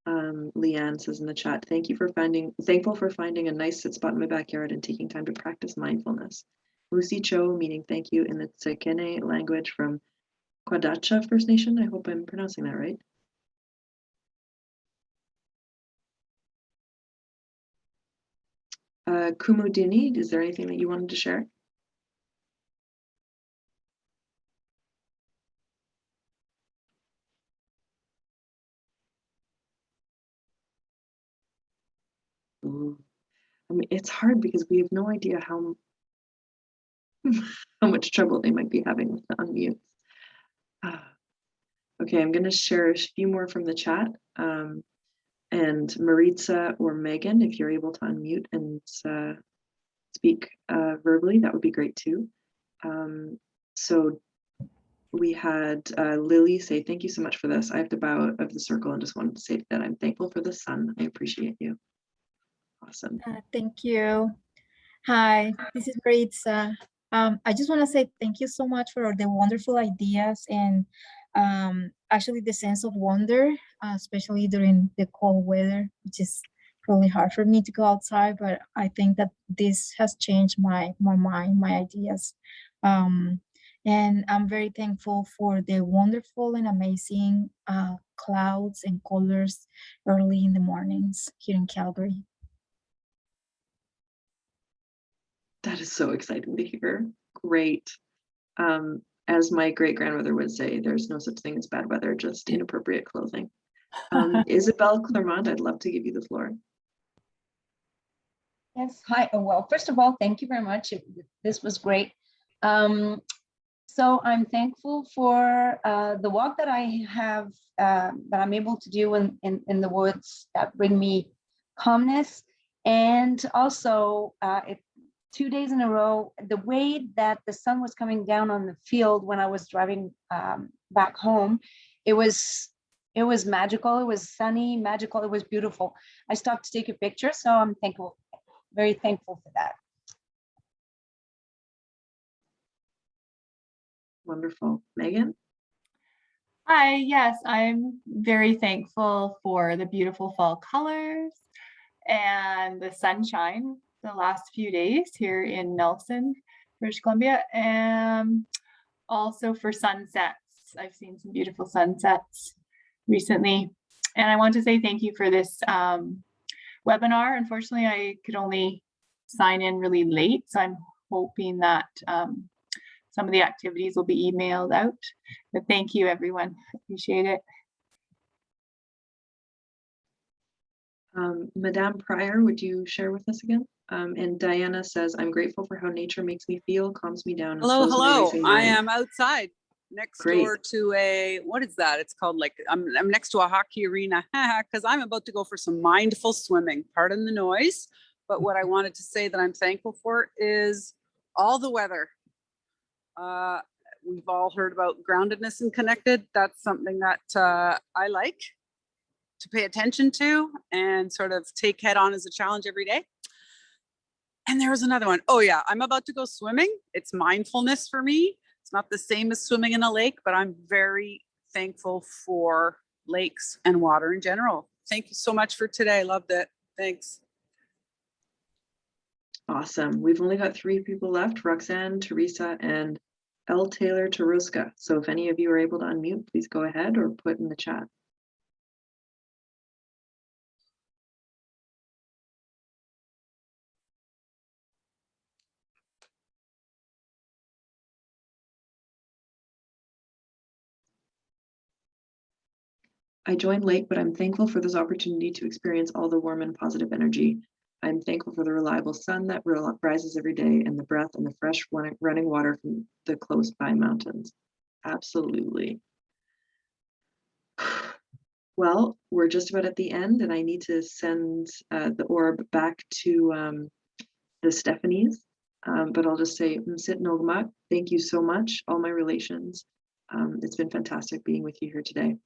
Leanne says in the chat, thankful for finding a nice sit spot in my backyard and taking time to practice mindfulness. Lucy Cho, meaning thank you in the Tsekene language from Kwadacha First Nation. I hope I'm pronouncing that right. Kumudini, is there anything that you wanted to share? Ooh. I mean, it's hard because we have no idea how much trouble they might be having with the unmutes. Okay, I'm going to share a few more from the chat. And Maritza or Megan, if you're able to unmute and speak verbally, that would be great too. So we had Lily say, thank you so much for this. I have to bow out of the circle and just wanted to say that I'm thankful for the sun. I appreciate you. Awesome. Thank you. Hi, this is Maritza. I just want to say thank you so much for the wonderful ideas and actually the sense of wonder, especially during the cold weather, which is really hard for me to go outside, but I think that this has changed my mind, my ideas. And I'm very thankful for the wonderful and amazing clouds and colors early in the mornings here in Calgary. That is so exciting to hear. Great. As my great grandmother would say, there's no such thing as bad weather, just inappropriate clothing. Isabel Clermont, I'd love to give you the floor. Yes, hi. Well, first of all, thank you very much. This was great. So I'm thankful for the walk that I have, that I'm able to do in the woods that bring me calmness. And also 2 days in a row, the way that the sun was coming down on the field when I was driving back home, it was magical. It was sunny, magical. It was beautiful. I stopped to take a picture, so I'm thankful, very thankful for that. Wonderful. Megan? Hi, yes, I'm very thankful for the beautiful fall colors and the sunshine the last few days here in Nelson, British Columbia, and also for sunsets. I've seen some beautiful sunsets recently. And I want to say thank you for this webinar. Unfortunately, I could only sign in really late, so I'm hoping that some of the activities will be emailed out. But thank you, everyone. Appreciate it. Madame Pryor, would you share with us again? And Diana says, I'm grateful for how nature makes me feel, calms me down. And Hello, slows my hello. racing I mind." am outside next Great. door to a, what is that? It's called like, I'm next to a hockey arena because I'm about to go for some mindful swimming. Pardon the noise. But what I wanted to say that I'm thankful for is all the weather. We've all heard about groundedness and connected. That's something that I like to pay attention to and sort of take head on as a challenge every day. And there was another one. Oh yeah, I'm about to go swimming. It's mindfulness for me. It's not the same as swimming in a lake, but I'm very thankful for lakes and water in general. Thank you so much for today. Loved it. Thanks. Awesome. We've only got 3 people left, Roxanne, Teresa, and L. Taylor Taruska. So if any of you are able to unmute, please go ahead or put in the chat. I joined late, but I'm thankful for this opportunity to experience all the warm and positive energy. I'm thankful for the reliable sun that rises every day and the breath and the fresh running water from the close by mountains. Absolutely. Well, we're just about at the end and I need to send the orb back to the Stephanies. But I'll just say, Msit Nogma, thank you so much, all my relations. It's been fantastic being with you here today.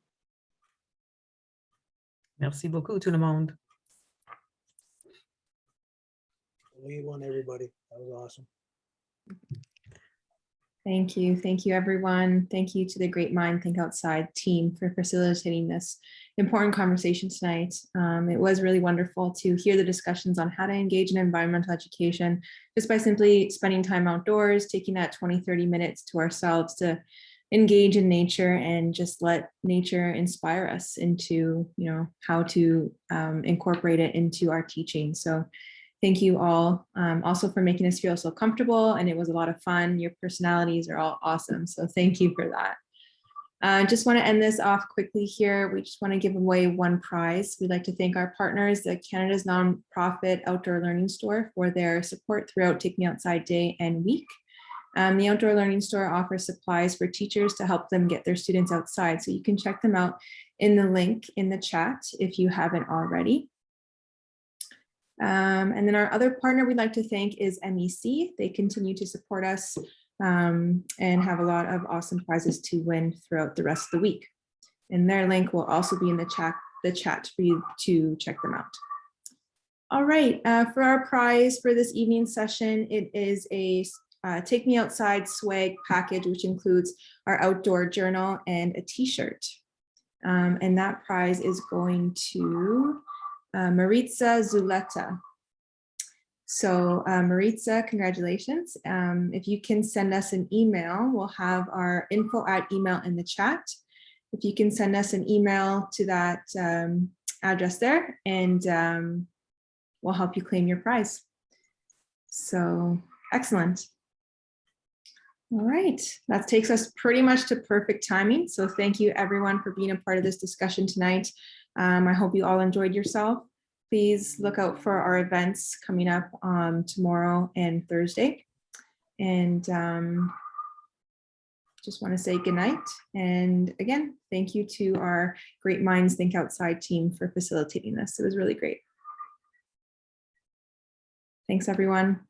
Merci beaucoup, tout le monde. Lead one, everybody. That was awesome. Thank you. Thank you, everyone. Thank you to the Great Mind Think Outside team for facilitating this important conversation tonight. It was really wonderful to hear the discussions on how to engage in environmental education just by simply spending time outdoors, taking that 20-30 minutes to ourselves to engage in nature and just let nature inspire us into, how to incorporate it into our teaching. So thank you all also for making us feel so comfortable, and it was a lot of fun. Your personalities are all awesome, so thank you for that. Just want to end this off quickly here. We just want to give away one prize. We'd like to thank our partners, the Canada's nonprofit Outdoor Learning Store, for their support throughout Take Me Outside Day and Week. The Outdoor Learning Store offers supplies for teachers to help them get their students outside, so you can check them out in the link in the chat if you haven't already. And then our other partner we'd like to thank is MEC. They continue to support us and have a lot of awesome prizes to win throughout the rest of the week. And their link will also be in the chat for you to check them out. All right, for our prize for this evening session, it is a Take Me Outside swag package, which includes our outdoor journal and a t-shirt. And that prize is going to Maritza Zuleta. So Maritza, congratulations. If you can send us an email, we'll have our info@email in the chat. If you can send us an email to that address there, and we'll help you claim your prize. So excellent. All right, that takes us pretty much to perfect timing. So thank you everyone for being a part of this discussion tonight. I hope you all enjoyed yourself. Please look out for our events coming up tomorrow and Thursday. And just want to say good night. And again, thank you to our Great Minds Think Outside team for facilitating this. It was really great. Thanks, everyone.